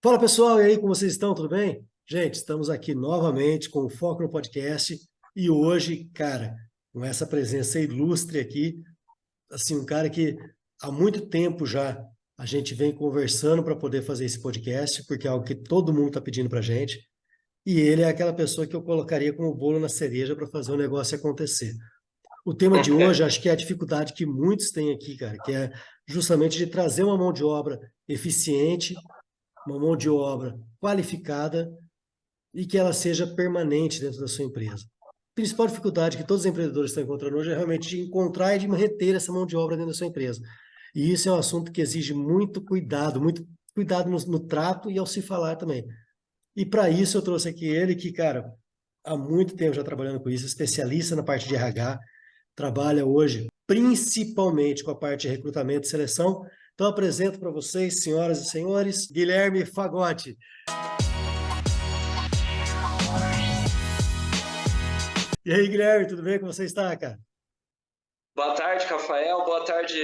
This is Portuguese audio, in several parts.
Fala pessoal, e aí, como vocês estão? Tudo bem? Gente, estamos aqui novamente com o Foco no Podcast e hoje, cara, com essa presença ilustre aqui, assim, um cara que há muito tempo já a gente vem conversando para poder fazer esse podcast, porque é algo que todo mundo está pedindo para a gente, e ele é aquela pessoa que eu colocaria como bolo na cereja para fazer o negócio acontecer. O tema de hoje, acho que é a dificuldade que muitos têm aqui, cara, que é justamente de trazer uma mão de obra eficiente, uma mão de obra qualificada e que ela seja permanente dentro da sua empresa. A principal dificuldade que todos os empreendedores estão encontrando hoje é realmente de encontrar e de reter essa mão de obra dentro da sua empresa. E isso é um assunto que exige muito cuidado no trato e ao se falar também. E para isso eu trouxe aqui ele que, cara, há muito tempo já trabalhando com isso, especialista na parte de RH, trabalha hoje principalmente com a parte de recrutamento e seleção. Então apresento para vocês, senhoras e senhores, Guilherme Fagotti. E aí, Guilherme, tudo bem? Como você está, cara? Boa tarde, Rafael. Boa tarde,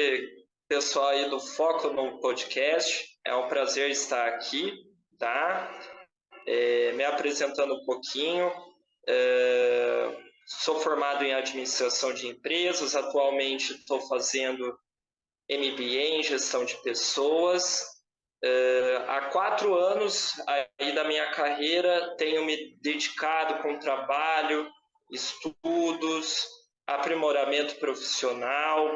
pessoal aí do Foco no Podcast. É um prazer estar aqui, tá? Me apresentando um pouquinho. Sou formado em administração de empresas. Atualmente estou fazendo MBA em gestão de pessoas. Há 4 anos aí da minha carreira tenho me dedicado com trabalho, estudos, aprimoramento profissional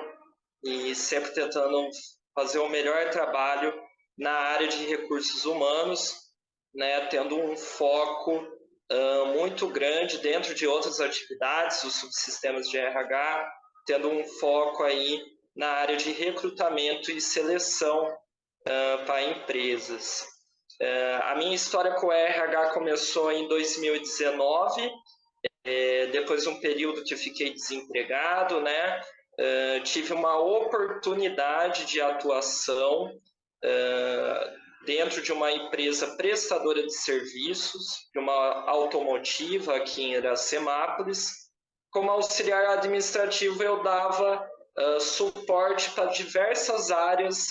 e sempre tentando fazer o melhor trabalho na área de recursos humanos, né, tendo um foco muito grande dentro de outras atividades, os subsistemas de RH, tendo um foco aí na área de recrutamento e seleção para empresas. A minha história com o RH começou em 2019, depois de um período que fiquei desempregado, né? Tive uma oportunidade de atuação dentro de uma empresa prestadora de serviços, de uma automotiva aqui em Iracemápolis. Como auxiliar administrativo, eu dava suporte para diversas áreas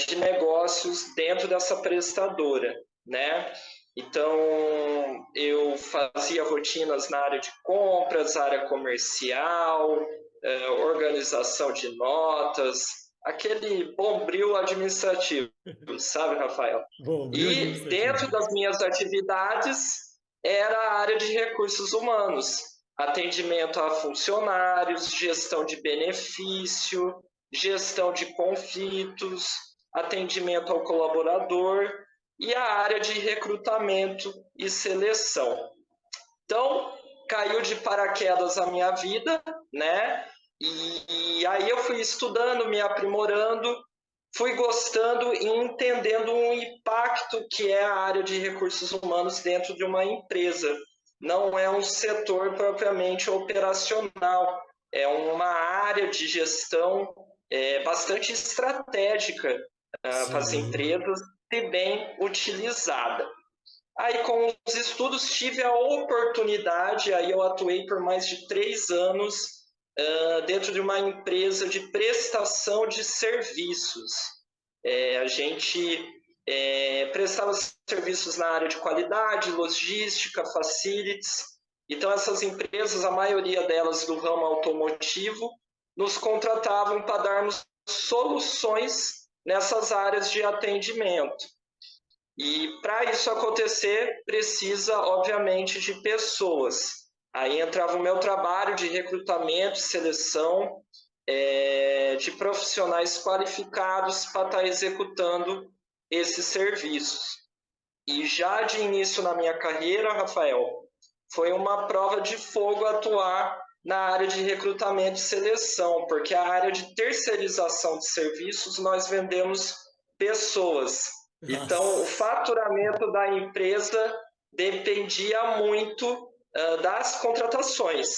de negócios dentro dessa prestadora, né? Então, eu fazia rotinas na área de compras, área comercial, organização de notas, aquele bombril administrativo, sabe, Rafael? Bom, brilho E administrativo. dentro das minhas atividades era a área de recursos humanos, atendimento a funcionários, gestão de benefício, gestão de conflitos, atendimento ao colaborador e a área de recrutamento e seleção. Então, caiu de paraquedas a minha vida, né? E aí eu fui estudando, me aprimorando, fui gostando e entendendo o impacto que é a área de recursos humanos dentro de uma empresa. Não é um setor propriamente operacional, é uma área de gestão bastante estratégica para as Sim. empresas e bem utilizada. Aí, com os estudos, tive a oportunidade, aí eu atuei por mais de 3 anos dentro de uma empresa de prestação de serviços. A gente prestava serviços na área de qualidade, logística, facilities. Então, essas empresas, a maioria delas do ramo automotivo, nos contratavam para darmos soluções nessas áreas de atendimento. E para isso acontecer, precisa, obviamente, de pessoas. Aí entrava o meu trabalho de recrutamento, seleção, de profissionais qualificados para estar executando esses serviços. E já de início na minha carreira, Rafael, foi uma prova de fogo atuar na área de recrutamento e seleção, porque a área de terceirização de serviços nós vendemos pessoas. Então, o Nossa. faturamento da empresa dependia muito das contratações.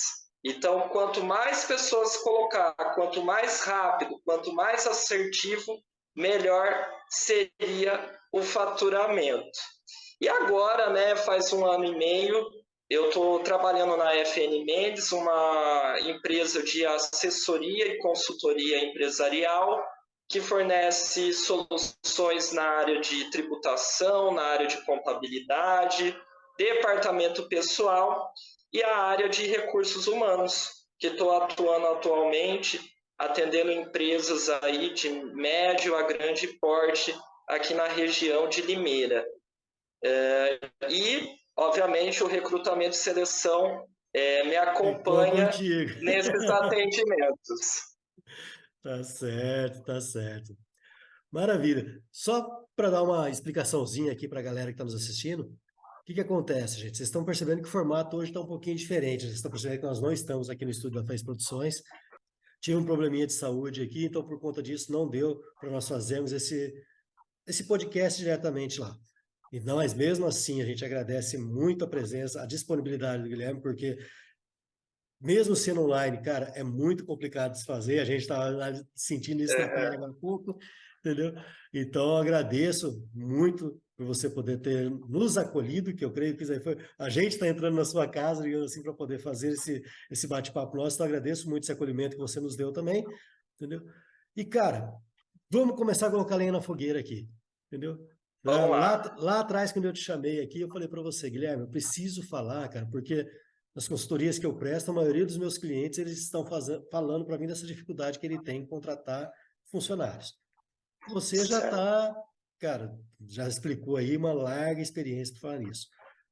Então, quanto mais pessoas colocar, quanto mais rápido, quanto mais assertivo, melhor seria o faturamento. E agora, né, faz 1 ano e meio, eu estou trabalhando na FN Mendes, uma empresa de assessoria e consultoria empresarial que fornece soluções na área de tributação, na área de contabilidade, departamento pessoal e a área de recursos humanos, que estou atuando atualmente, atendendo empresas aí de médio a grande porte aqui na região de Limeira. E, obviamente, o recrutamento e seleção me Ficou acompanha contigo. nesses atendimentos. Tá certo, tá certo. Maravilha. Só para dar uma explicaçãozinha aqui para a galera que está nos assistindo, o que que acontece, gente? Vocês estão percebendo que o formato hoje está um pouquinho diferente. Vocês estão percebendo que nós não estamos aqui no estúdio da Fez Produções. Tive um probleminha de saúde aqui, então por conta disso não deu para nós fazermos esse podcast diretamente lá. E nós, mesmo assim, a gente agradece muito a presença, a disponibilidade do Guilherme, porque mesmo sendo online, cara, é muito complicado de se fazer. A gente estava sentindo isso na pele agora há pouco, entendeu? Então, eu agradeço muito por você poder ter nos acolhido, que eu creio que isso aí foi. A gente está entrando na sua casa, digamos assim, para poder fazer esse bate-papo nosso. Então, eu agradeço muito esse acolhimento que você nos deu também, entendeu? E, cara, vamos começar a colocar lenha na fogueira aqui, entendeu? Vamos lá. Lá atrás, quando eu te chamei aqui, eu falei para você, Guilherme, eu preciso falar, cara, porque nas consultorias que eu presto, a maioria dos meus clientes eles estão falando para mim dessa dificuldade que ele tem em contratar funcionários. Você já Certo. está, cara, já explicou aí uma larga experiência para falar nisso.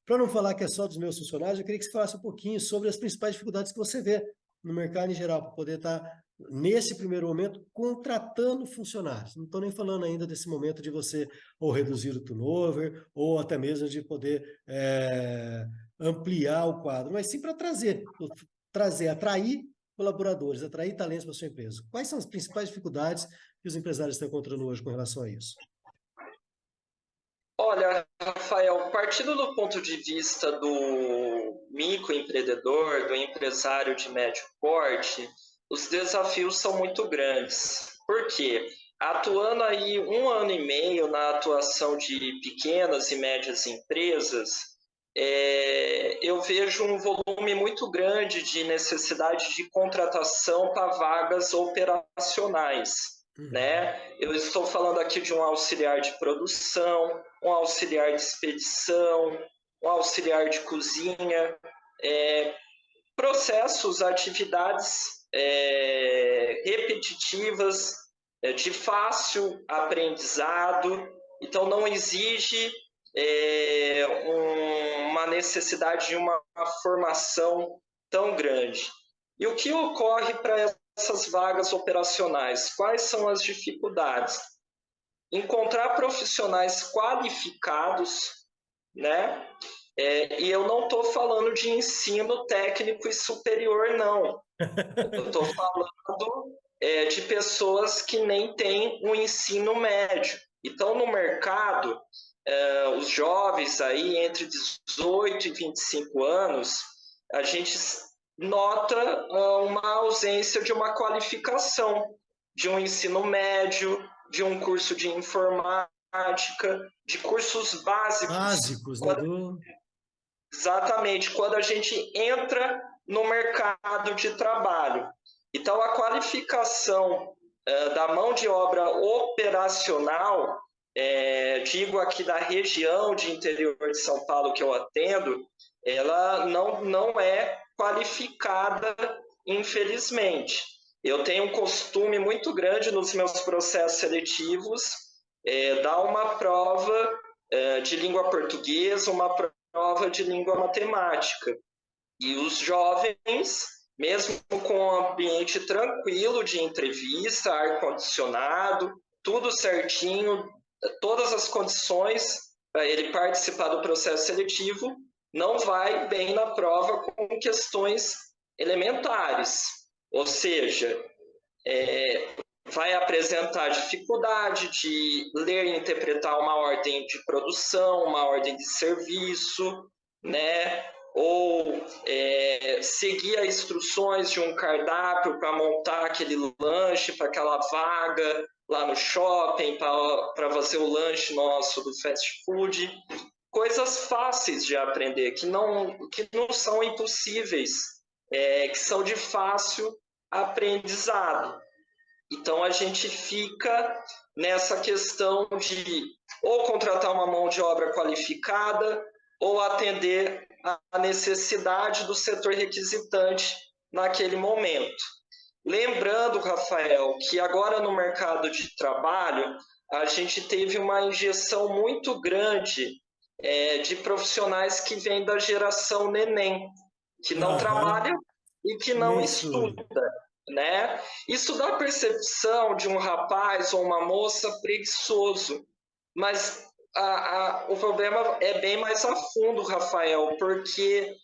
Para não falar que é só dos meus funcionários, eu queria que você falasse um pouquinho sobre as principais dificuldades que você vê no mercado em geral, para poder estar, nesse primeiro momento, contratando funcionários. Não estou nem falando ainda desse momento de você ou reduzir o turnover, ou até mesmo de poder ampliar o quadro, mas sim para trazer, atrair colaboradores, atrair talentos para a sua empresa. Quais são as principais dificuldades que os empresários estão encontrando hoje com relação a isso? Olha, Rafael, partindo do ponto de vista do microempreendedor, do empresário de médio porte, os desafios são muito grandes. Por quê? Atuando aí 1 ano e meio na atuação de pequenas e médias empresas, eu vejo um volume muito grande de necessidade de contratação para vagas operacionais, né? Eu estou falando aqui de um auxiliar de produção, um auxiliar de expedição, um auxiliar de cozinha, processos, atividades repetitivas, de fácil aprendizado, então não exige uma necessidade de uma formação tão grande. E o que ocorre para essas vagas operacionais? Quais são as dificuldades? Encontrar profissionais qualificados, né? E eu não estou falando de ensino técnico e superior, não. Eu estou falando de pessoas que nem têm um ensino médio. Então, no mercado, os jovens aí entre 18 e 25 anos, a gente nota uma ausência de uma qualificação, de um ensino médio, de um curso de informática, de cursos básicos. Básicos, né? Exatamente, quando a gente entra no mercado de trabalho. Então, a qualificação da mão de obra operacional, digo aqui da região de interior de São Paulo que eu atendo, ela não é qualificada, infelizmente. Eu tenho um costume muito grande nos meus processos seletivos, dar uma prova de língua portuguesa, uma prova de língua matemática. E os jovens, mesmo com um ambiente tranquilo de entrevista, ar-condicionado, tudo certinho, todas as condições para ele participar do processo seletivo, não vai bem na prova com questões elementares. Ou seja, vai apresentar dificuldade de ler e interpretar uma ordem de produção, uma ordem de serviço, né? Ou seguir as instruções de um cardápio para montar aquele lanche para aquela vaga lá no shopping, para fazer o lanche nosso do fast food. coisas fáceis de aprender, que não são impossíveis, que são de fácil aprendizado. Então, a gente fica nessa questão de ou contratar uma mão de obra qualificada ou atender à necessidade do setor requisitante naquele momento. Lembrando, Rafael, que agora no mercado de trabalho, a gente teve uma injeção muito grande de profissionais que vêm da geração neném, que não Aham, trabalham e que não nem estuda. estuda, né? Isso dá a percepção de um rapaz ou uma moça preguiçoso, mas o problema é bem mais a fundo, Rafael, porque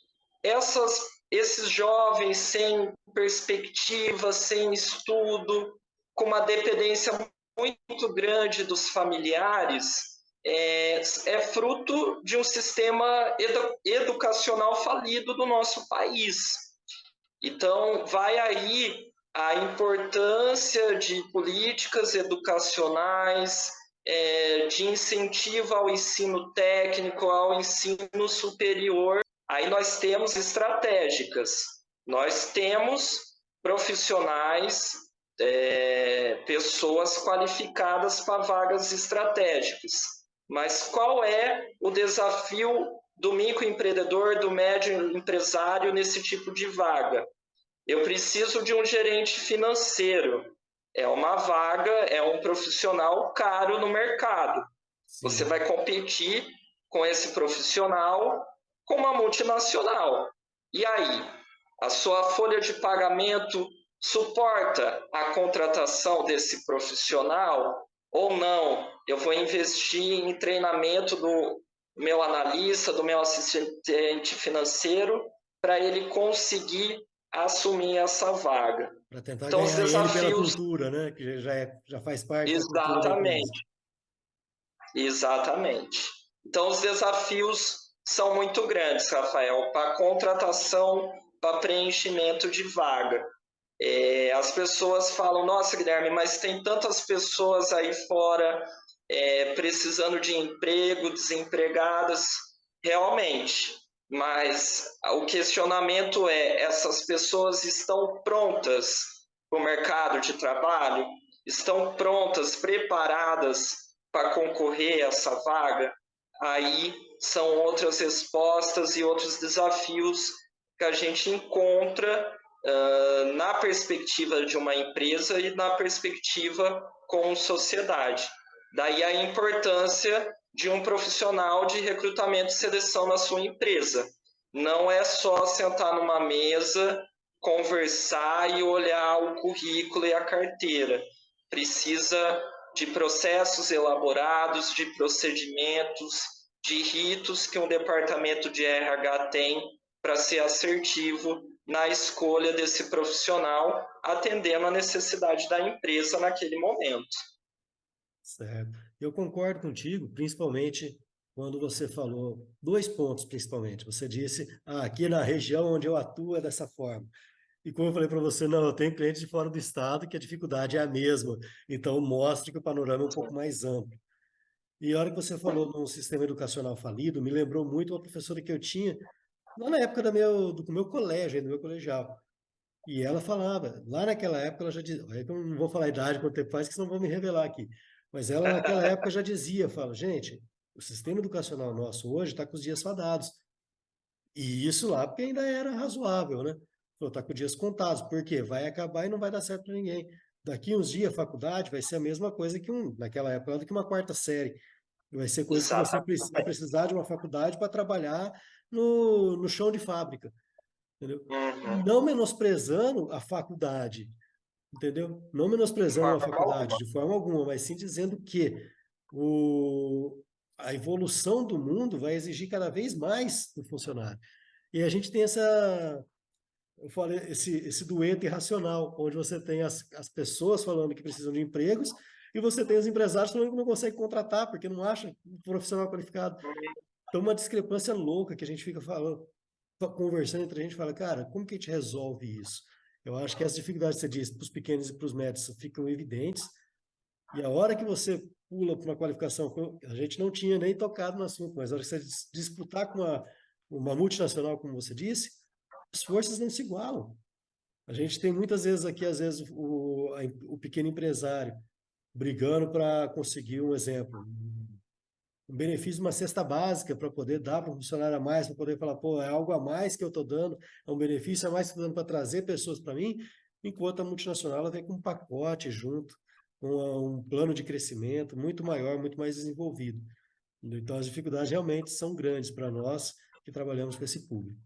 esses jovens sem perspectiva, sem estudo, com uma dependência muito grande dos familiares, é fruto de um sistema educacional falido do nosso país. Então, vai aí a importância de políticas educacionais, de incentivo ao ensino técnico, ao ensino superior. Aí nós temos estratégicas, nós temos profissionais, pessoas qualificadas para vagas estratégicas. Mas qual é o desafio do microempreendedor, do médio empresário nesse tipo de vaga? Eu preciso de um gerente financeiro. É uma vaga, é um profissional caro no mercado. Você Sim. vai competir com esse profissional com uma multinacional. E aí, a sua folha de pagamento suporta a contratação desse profissional ou não? Eu vou investir em treinamento do meu analista, do meu assistente financeiro, para ele conseguir assumir essa vaga. Para tentar Então, os ganhar ele pela desafios, cultura, né? Que já faz parte da cultura da empresa. exatamente, exatamente. Então, os desafios são muito grandes, Rafael, para contratação, para preenchimento de vaga. As pessoas falam, nossa, Guilherme, mas tem tantas pessoas aí fora precisando de emprego, desempregadas, realmente. Mas o questionamento é: essas pessoas estão prontas para o mercado de trabalho? Estão prontas, preparadas para concorrer a essa vaga? Aí são outras respostas e outros desafios que a gente encontra na perspectiva de uma empresa e na perspectiva com sociedade. Daí a importância de um profissional de recrutamento e seleção na sua empresa. Não é só sentar numa mesa, conversar e olhar o currículo e a carteira. Precisa de processos elaborados, de procedimentos, de ritos que um departamento de RH tem para ser assertivo na escolha desse profissional, atendendo a necessidade da empresa naquele momento. Certo. Eu concordo contigo, principalmente quando você falou dois pontos, principalmente. Você disse, aqui na região onde eu atuo é dessa forma. E como eu falei para você, não, eu tenho clientes de fora do estado que a dificuldade é a mesma. Então, mostre que o panorama é um pouco mais amplo. E a hora que você falou num sistema educacional falido, me lembrou muito uma professora que eu tinha lá na época do meu colégio, do meu colegial. E ela falava, lá naquela época ela já dizia, eu não vou falar a idade, quanto tempo faz, que senão vão me revelar aqui. Mas ela naquela época já dizia, fala, gente, o sistema educacional nosso hoje está com os dias fadados. E isso lá porque ainda era razoável, né? Falou, tá com dias contados, porque vai acabar e não vai dar certo para ninguém. Daqui uns dias a faculdade vai ser a mesma coisa que naquela época, do que uma quarta série. Vai ser coisa que você vai Exatamente. precisar de uma faculdade para trabalhar no chão de fábrica, entendeu? Uhum. Não menosprezando a faculdade, entendeu? Não De menosprezando a forma faculdade alguma. de forma alguma, mas sim dizendo que o, a evolução do mundo vai exigir cada vez mais do funcionário. E a gente tem eu falei, esse dueto irracional, onde você tem as pessoas falando que precisam de empregos e você tem os empresários falando que não conseguem contratar porque não acham um profissional qualificado. Então, uma discrepância louca que a gente fica falando, conversando entre a gente, fala, cara, como que a gente resolve isso? Eu acho que as dificuldades que você disse para os pequenos e para os médios ficam evidentes, E a hora que você pula para uma qualificação, a gente não tinha nem tocado no assunto, mas a hora que você disputar com uma multinacional, como você disse, as forças não se igualam. A gente tem muitas vezes aqui, às vezes, o pequeno empresário brigando para conseguir um exemplo, um benefício, uma cesta básica para poder dar para um funcionário a mais, para poder falar, pô, é algo a mais que eu estou dando, é um benefício a mais que eu estou dando para trazer pessoas para mim, enquanto a multinacional ela vem com um pacote junto, com um plano de crescimento muito maior, muito mais desenvolvido. Então, as dificuldades realmente são grandes para nós que trabalhamos com esse público.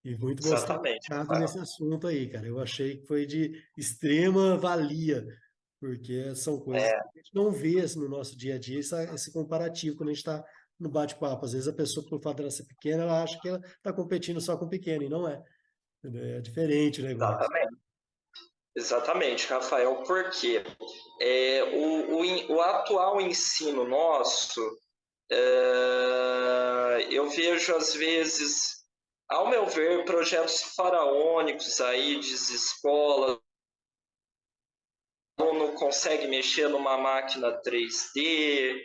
E muito bom você ter Exatamente, tocado Rafael. nesse assunto aí, cara. Eu achei que foi de extrema valia, porque são coisas que É, a gente não vê assim, no nosso dia a dia, esse comparativo, quando a gente está no bate-papo. Às vezes a pessoa, por fato dela ser pequena, ela acha que ela está competindo só com o pequeno, e não é. É diferente o negócio. exatamente. Exatamente, Rafael, porque o atual ensino nosso, eu vejo às vezes, ao meu ver, projetos faraônicos aí de escolas, o aluno consegue mexer numa máquina 3D,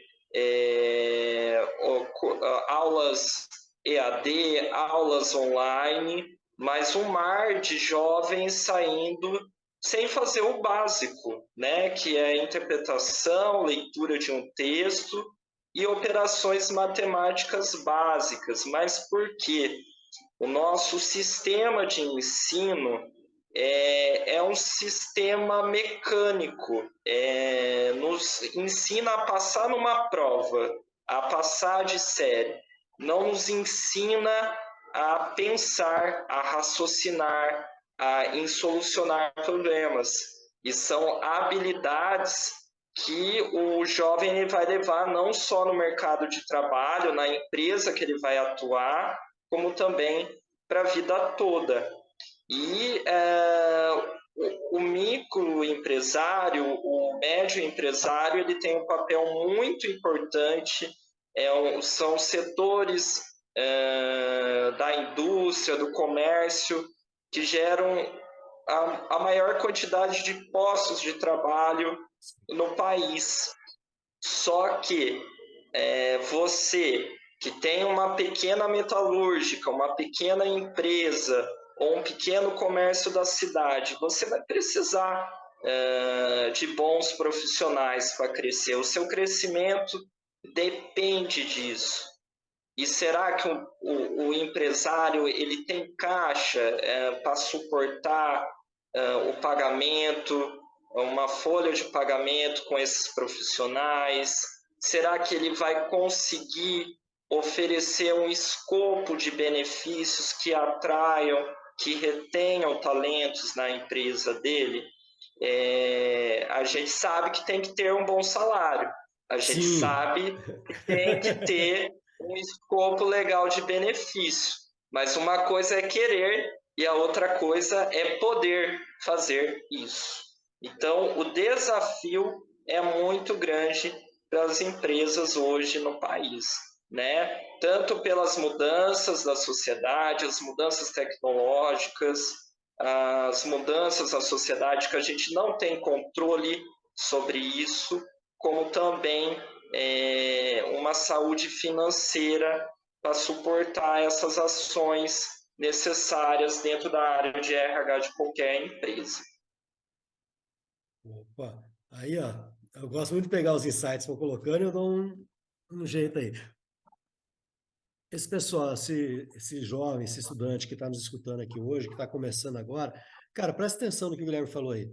aulas EAD, aulas online, mas um mar de jovens saindo sem fazer o básico, né? Que é a interpretação, leitura de um texto e operações matemáticas básicas. Mas por quê? O nosso sistema de ensino é um sistema mecânico, nos ensina a passar numa prova, a passar de série, não nos ensina a pensar, a raciocinar, em solucionar problemas. E são habilidades que o jovem ele vai levar não só no mercado de trabalho, na empresa que ele vai atuar, como também para a vida toda. E o microempresário, o médio empresário, ele tem um papel muito importante, são setores da indústria, do comércio, que geram a maior quantidade de postos de trabalho no país. Só que você que tem uma pequena metalúrgica, uma pequena empresa ou um pequeno comércio da cidade, você vai precisar de bons profissionais para crescer. O seu crescimento depende disso. E será que o empresário ele tem caixa para suportar o pagamento, uma folha de pagamento com esses profissionais? Será que ele vai conseguir oferecer um escopo de benefícios que atraiam, que retenham talentos na empresa dele? A gente sabe que tem que ter um bom salário, a gente Sim. sabe que tem que ter um escopo legal de benefício, mas uma coisa é querer e a outra coisa é poder fazer isso. Então, o desafio é muito grande para as empresas hoje no país, né? Tanto pelas mudanças da sociedade, as mudanças tecnológicas, as mudanças na sociedade que a gente não tem controle sobre isso, como também uma saúde financeira para suportar essas ações necessárias dentro da área de RH de qualquer empresa. Opa, aí, ó, eu gosto muito de pegar os insights que vou colocando e eu dou um jeito aí. Esse pessoal, esse jovem, esse estudante que está nos escutando aqui hoje, que está começando agora, cara, presta atenção no que o Guilherme falou aí,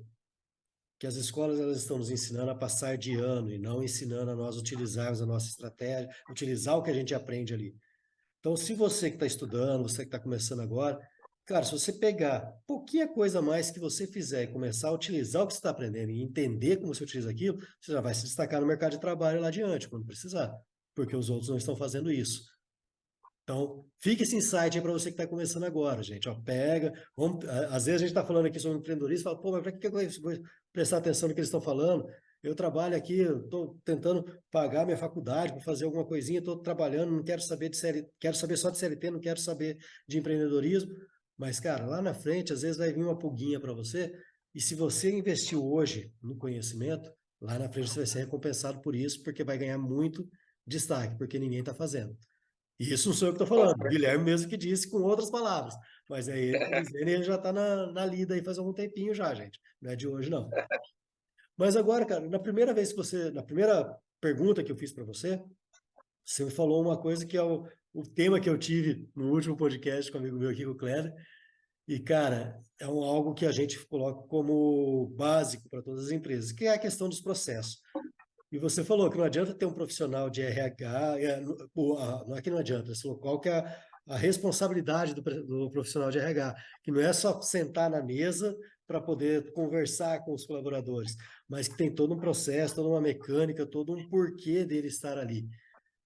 que as escolas elas estão nos ensinando a passar de ano e não ensinando a nós utilizarmos a nossa estratégia, utilizar o que a gente aprende ali. Então, se você que está estudando, você que está começando agora, cara, se você pegar pouquinha coisa a mais que você fizer e começar a utilizar o que você está aprendendo e entender como você utiliza aquilo, você já vai se destacar no mercado de trabalho lá adiante, quando precisar, porque os outros não estão fazendo isso. Então, fica esse insight aí para você que está começando agora, gente. Ó, pega, às vezes a gente está falando aqui sobre empreendedorismo, fala, pô, mas para que eu vou prestar atenção no que eles estão falando? Eu trabalho aqui, estou tentando pagar minha faculdade para fazer alguma coisinha, estou trabalhando, não quero saber de CLT, quero saber só de CLT, não quero saber de empreendedorismo. Mas, cara, lá na frente, às vezes vai vir uma pulguinha para você, e se você investiu hoje no conhecimento, lá na frente você vai ser recompensado por isso, porque vai ganhar muito destaque, porque ninguém está fazendo. E isso não sou eu que estou falando, o Guilherme mesmo que disse com outras palavras, mas é ele que está dizendo e ele já está na lida aí faz algum tempinho já, gente. Não é de hoje, não. Mas agora, cara, na primeira pergunta que eu fiz para você, você me falou uma coisa que é o tema que eu tive no último podcast com um amigo meu aqui, com o Kleber, e, cara, é algo que a gente coloca como básico para todas as empresas, que é a questão dos processos. E você falou que não adianta ter um profissional de RH, não é que não adianta, você falou qual que é a responsabilidade do profissional de RH, que não é só sentar na mesa para poder conversar com os colaboradores, mas que tem todo um processo, toda uma mecânica, todo um porquê dele estar ali.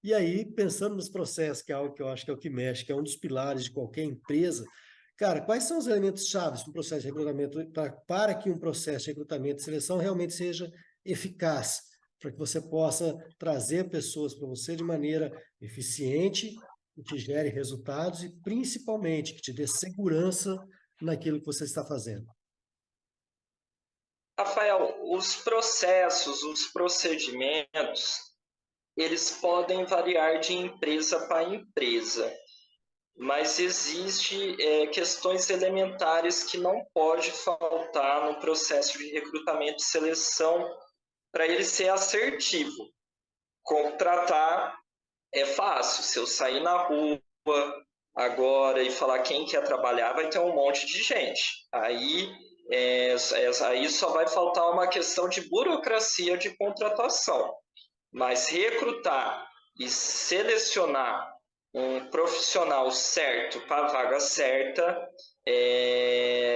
E aí, pensando nos processos, que é algo que eu acho que é o que mexe, que é um dos pilares de qualquer empresa, cara, quais são os elementos chaves para um processo de recrutamento, para que um processo de recrutamento e seleção realmente seja eficaz, para que você possa trazer pessoas para você de maneira eficiente, que te gere resultados e, principalmente, que te dê segurança naquilo que você está fazendo? Rafael, os processos, os procedimentos, eles podem variar de empresa para empresa, mas existe questões elementares que não pode faltar no processo de recrutamento e seleção para ele ser assertivo. Contratar é fácil, se eu sair na rua agora e falar quem quer trabalhar, vai ter um monte de gente. Aí só vai faltar uma questão de burocracia de contratação. Mas recrutar e selecionar um profissional certo para a vaga certa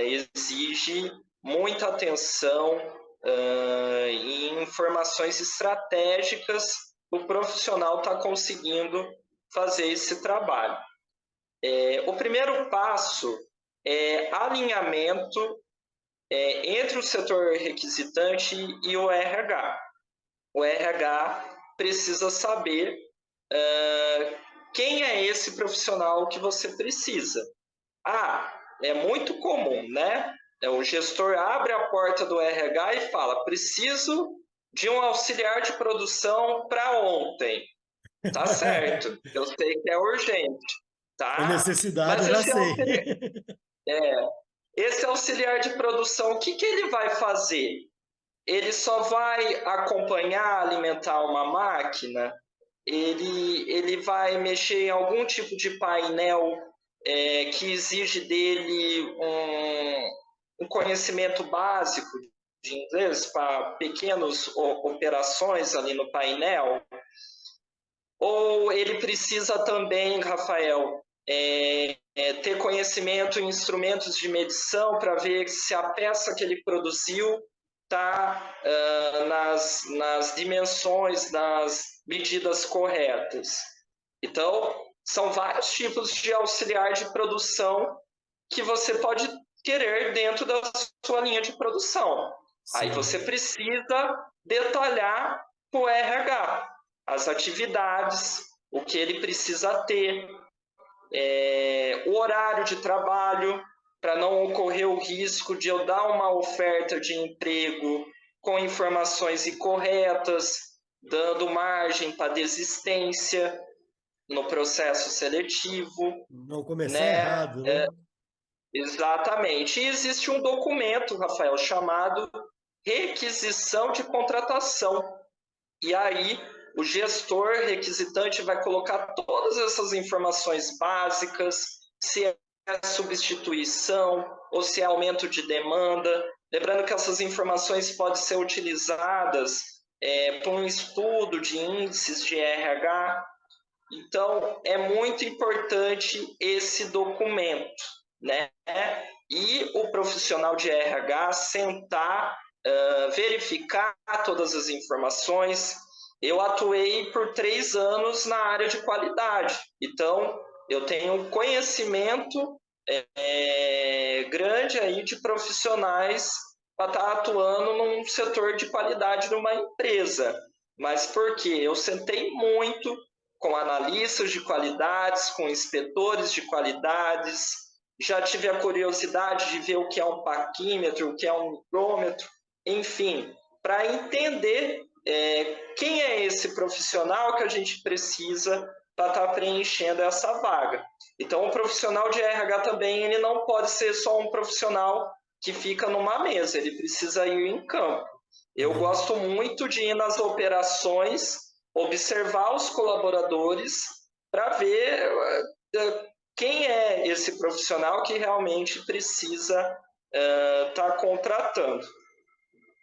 exige muita atenção e informações estratégicas o profissional está conseguindo fazer esse trabalho. O primeiro passo é alinhamento entre o setor requisitante e o RH. O RH precisa saber quem é esse profissional que você precisa. É muito comum, né? O gestor abre a porta do RH e fala: preciso de um auxiliar de produção para ontem. Tá certo, eu sei que é urgente, A tá? necessidade Mas eu já sei. esse auxiliar de produção, o que, que ele vai fazer? Ele só vai acompanhar, alimentar uma máquina? Ele vai mexer em algum tipo de painel que exige dele um conhecimento básico de inglês para pequenas operações ali no painel? Ou ele precisa também, Rafael, ter conhecimento em instrumentos de medição para ver se a peça que ele produziu está nas dimensões, nas medidas corretas. Então, são vários tipos de auxiliar de produção que você pode querer dentro da sua linha de produção. Aí Sim. você precisa detalhar para o RH as atividades, o que ele precisa ter, o horário de trabalho, para não ocorrer o risco de eu dar uma oferta de emprego com informações incorretas, dando margem para desistência no processo seletivo, Não começar né? errado, né? Exatamente. E existe um documento, Rafael, chamado requisição de contratação. E aí o gestor requisitante vai colocar todas essas informações básicas, se é substituição ou se é aumento de demanda. Lembrando que essas informações podem ser utilizadas para um estudo de índices de RH. Então, é muito importante esse documento, né? E o profissional de RH sentar, verificar todas as informações. Eu atuei por 3 anos na área de qualidade, então eu tenho conhecimento grande aí de profissionais para estar atuando num setor de qualidade numa empresa. Mas por quê? Eu sentei muito com analistas de qualidades, com inspetores de qualidades, já tive a curiosidade de ver o que é um paquímetro, o que é um micrômetro, enfim, para entender quem é esse profissional que a gente precisa para estar preenchendo essa vaga. Então, o profissional de RH também, ele não pode ser só um profissional que fica numa mesa, ele precisa ir em campo. Eu gosto muito de ir nas operações, observar os colaboradores para ver quem é esse profissional que realmente precisa estar contratando.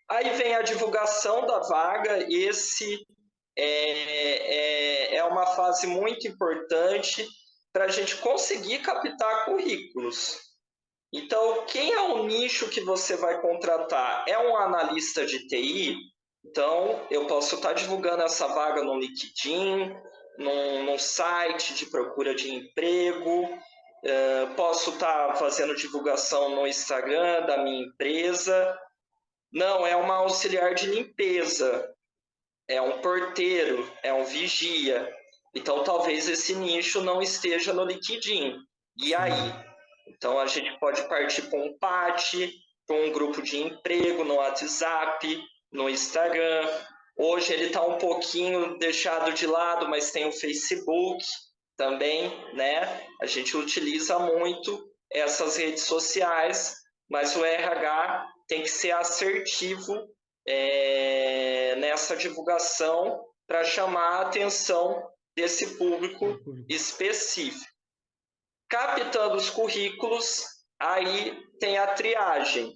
Aí vem a divulgação da vaga, esse é uma fase muito importante para a gente conseguir captar currículos. Então, quem é o nicho que você vai contratar? É um analista de TI? Então, eu posso estar divulgando essa vaga no LinkedIn, num site de procura de emprego, posso estar fazendo divulgação no Instagram da minha empresa. Não, é uma auxiliar de limpeza, é um porteiro, é um vigia. Então, talvez esse nicho não esteja no LinkedIn. E aí? Então, a gente pode partir para um PAT, para um grupo de emprego no WhatsApp, no Instagram. Hoje ele está um pouquinho deixado de lado, mas tem o Facebook também, né? A gente utiliza muito essas redes sociais, mas o RH tem que ser assertivo nessa divulgação para chamar a atenção desse público específico. Captando os currículos, aí tem a triagem.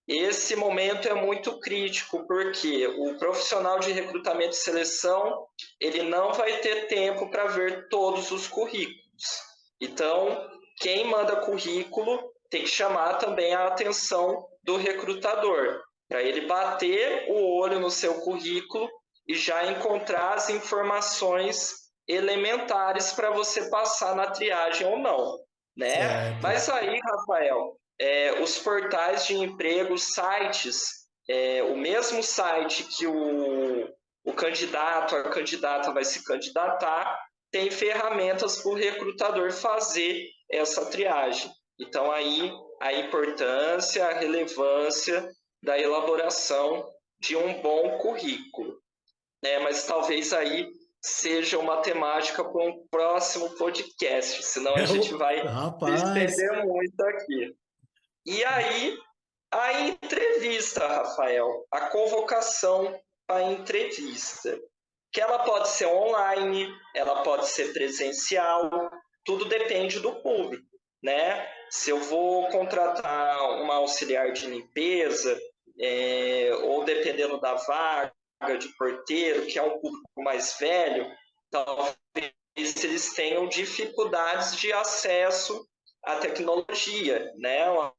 Esse momento é muito crítico, porque o profissional de recrutamento e seleção, ele não vai ter tempo para ver todos os currículos. Então, quem manda currículo tem que chamar também a atenção do recrutador, para ele bater o olho no seu currículo e já encontrar as informações elementares para você passar na triagem ou não, né? Certo. Mas aí, Rafael, os portais de emprego, sites, o mesmo site que o candidato, a candidata vai se candidatar, tem ferramentas para o recrutador fazer essa triagem. Então, aí, a importância, a relevância da elaboração de um bom currículo. Mas talvez aí seja uma temática para um próximo podcast, senão a gente vai se Rapaz, estender muito aqui. E aí, a entrevista, Rafael, a convocação para a entrevista, que ela pode ser online, ela pode ser presencial, tudo depende do público, né? Se eu vou contratar uma auxiliar de limpeza, ou dependendo da vaga de porteiro, que é um público mais velho, talvez eles tenham dificuldades de acesso à tecnologia, né? O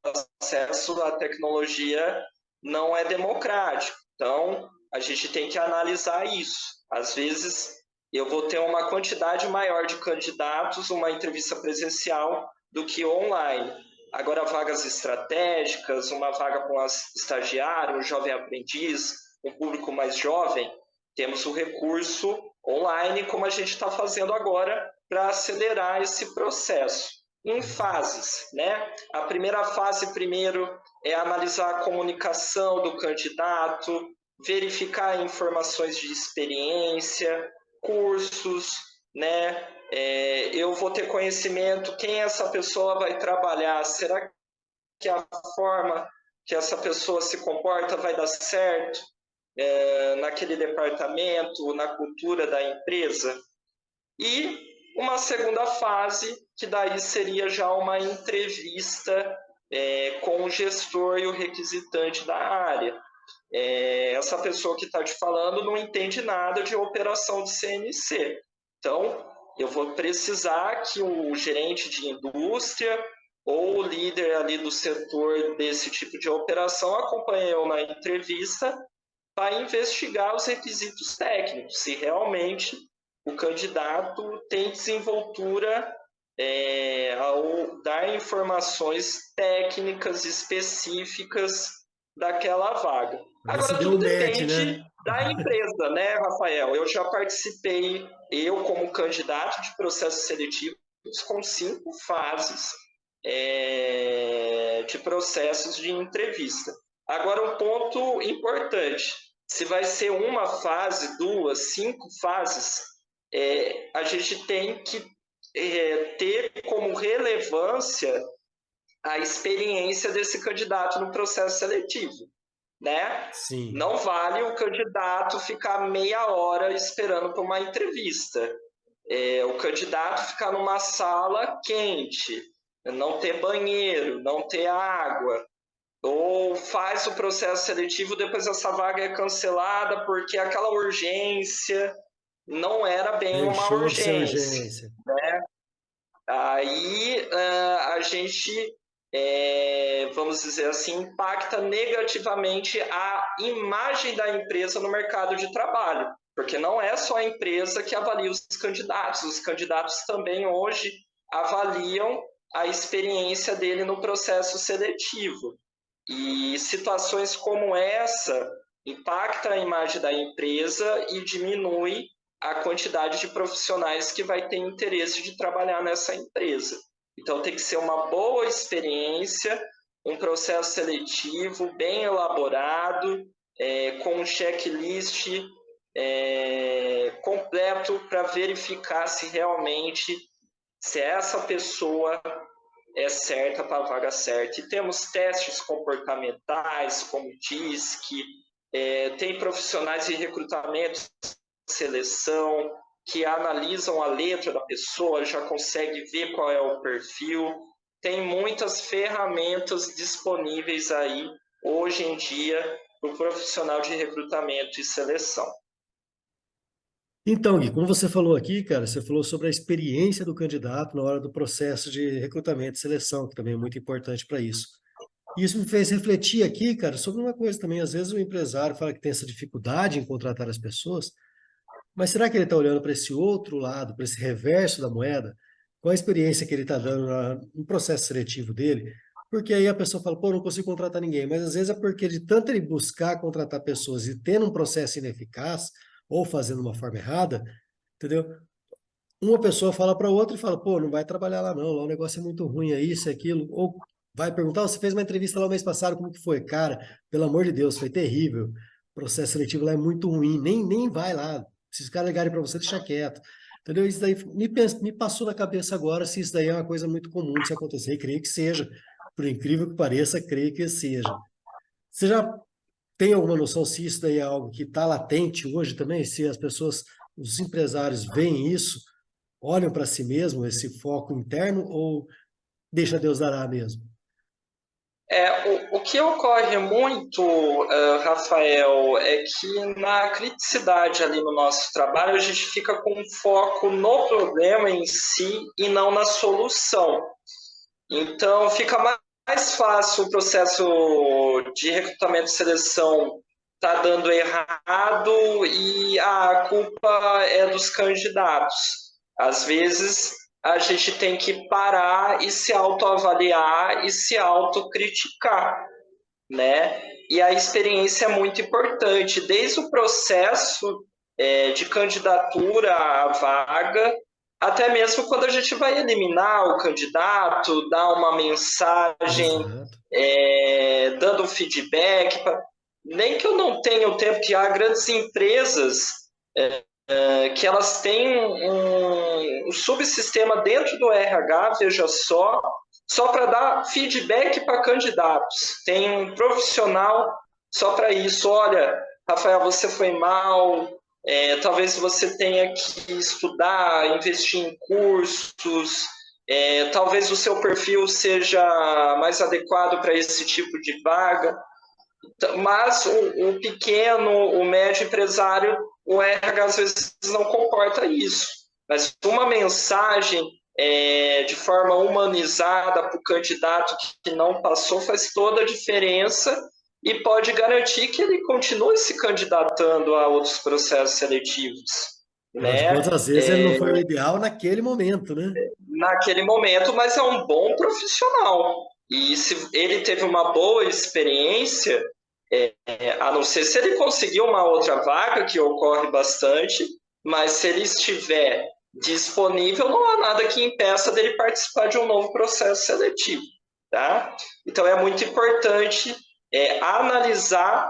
acesso à tecnologia não é democrático. Então, a gente tem que analisar isso. Às vezes, eu vou ter uma quantidade maior de candidatos, uma entrevista presencial, do que online. Agora, vagas estratégicas, uma vaga para um estagiário, um jovem aprendiz, um público mais jovem, temos o recurso online, como a gente está fazendo agora, para acelerar esse processo. Em fases, né? A primeira fase, primeiro, é analisar a comunicação do candidato, verificar informações de experiência, cursos, né? Eu vou ter conhecimento, quem essa pessoa vai trabalhar, será que a forma que essa pessoa se comporta vai dar certo naquele departamento, na cultura da empresa? E uma segunda fase, que daí seria já uma entrevista com o gestor e o requisitante da área. Essa pessoa que está te falando não entende nada de operação de CNC. Então, eu vou precisar que o gerente de indústria ou o líder ali do setor desse tipo de operação acompanhe eu na entrevista para investigar os requisitos técnicos, se realmente o candidato tem desenvoltura ao dar informações técnicas específicas daquela vaga. você Agora, deu tudo um match, depende né? da empresa, né, Rafael? Eu já participei, eu como candidato de processos seletivos, com 5 fases de processos de entrevista. Agora, um ponto importante, se vai ser uma fase, duas, 5 fases, a gente tem que ter como relevância a experiência desse candidato no processo seletivo, né? Sim. Não vale o candidato ficar meia hora esperando para uma entrevista. O candidato ficar numa sala quente, não ter banheiro, não ter água, ou faz o processo seletivo, depois essa vaga é cancelada porque aquela urgência não era bem uma Deixou de ser urgência. urgência. Aí a gente, vamos dizer assim, impacta negativamente a imagem da empresa no mercado de trabalho, porque não é só a empresa que avalia os candidatos também hoje avaliam a experiência dele no processo seletivo. E situações como essa impactam a imagem da empresa e diminui a quantidade de profissionais que vai ter interesse de trabalhar nessa empresa. Então tem que ser uma boa experiência, um processo seletivo bem elaborado, com um checklist completo para verificar se realmente se essa pessoa é certa para a vaga certa. E temos testes comportamentais, como DISC, tem profissionais de recrutamento, seleção, que analisam a letra da pessoa, já consegue ver qual é o perfil. Tem muitas ferramentas disponíveis aí, hoje em dia, para o profissional de recrutamento e seleção. Então, Gui, como você falou aqui, cara, você falou sobre a experiência do candidato na hora do processo de recrutamento e seleção, que também é muito importante para isso. E isso me fez refletir aqui, cara, sobre uma coisa também. Às vezes o empresário fala que tem essa dificuldade em contratar as pessoas, mas será que ele está olhando para esse outro lado, para esse reverso da moeda? Qual a experiência que ele está dando no processo seletivo dele? Porque aí a pessoa fala, pô, não consigo contratar ninguém. Mas às vezes é porque de tanto ele buscar contratar pessoas e tendo um processo ineficaz, ou fazendo uma forma errada, entendeu? Uma pessoa fala para outra e fala, pô, não vai trabalhar lá não, lá o negócio é muito ruim, é isso, é aquilo. Ou vai perguntar, você fez uma entrevista lá o mês passado, como que foi? Cara, pelo amor de Deus, foi terrível. O processo seletivo lá é muito ruim, nem vai lá. Se os caras ligarem para você, deixa quieto. Entendeu? Isso daí me passou na cabeça agora se isso daí é uma coisa muito comum de se acontecer, e creio que seja. Por incrível que pareça, creio que seja. Você já tem alguma noção se isso daí é algo que está latente hoje também? Se as pessoas, os empresários veem isso, olham para si mesmo, esse foco interno, ou deixa Deus dará mesmo? O que ocorre muito, Rafael, é que na criticidade ali no nosso trabalho, a gente fica com foco no problema em si e não na solução. Então, fica mais fácil o processo de recrutamento e seleção tá dando errado e a culpa é dos candidatos. Às vezes, a gente tem que parar e se autoavaliar e se autocriticar, né? E a experiência é muito importante, desde o processo de candidatura à vaga, até mesmo quando a gente vai eliminar o candidato, dar uma mensagem, Exato. dando feedback. Nem que eu não tenha o tempo, que há grandes empresas que elas têm um subsistema dentro do RH, veja só para dar feedback para candidatos. Tem um profissional só para isso. Olha, Rafael, você foi mal, talvez você tenha que estudar, investir em cursos, talvez o seu perfil seja mais adequado para esse tipo de vaga. Mas o pequeno, o médio empresário, o RH às vezes não comporta isso. Mas uma mensagem de forma humanizada para o candidato que não passou faz toda a diferença e pode garantir que ele continue se candidatando a outros processos seletivos, Afinal de contas, né? às vezes ele não foi o ideal naquele momento, né? Naquele momento, mas é um bom profissional. E se ele teve uma boa experiência, a não ser se ele conseguir uma outra vaga, que ocorre bastante, mas se ele estiver disponível, não há nada que impeça dele participar de um novo processo seletivo, tá? Então é muito importante analisar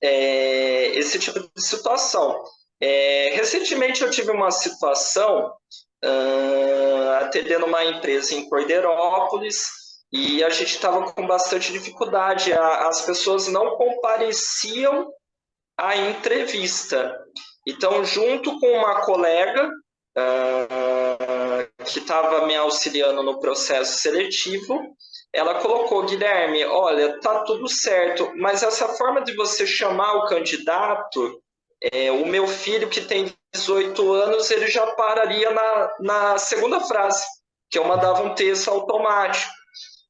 esse tipo de situação. Recentemente eu tive uma situação atendendo uma empresa em Corderópolis e a gente estava com bastante dificuldade. As pessoas não compareciam à entrevista. Então, junto com uma colega que estava me auxiliando no processo seletivo, ela colocou: Guilherme, olha, tá tudo certo, mas essa forma de você chamar o candidato, o meu filho que tem 18 anos, ele já pararia na segunda frase, que eu mandava um texto automático.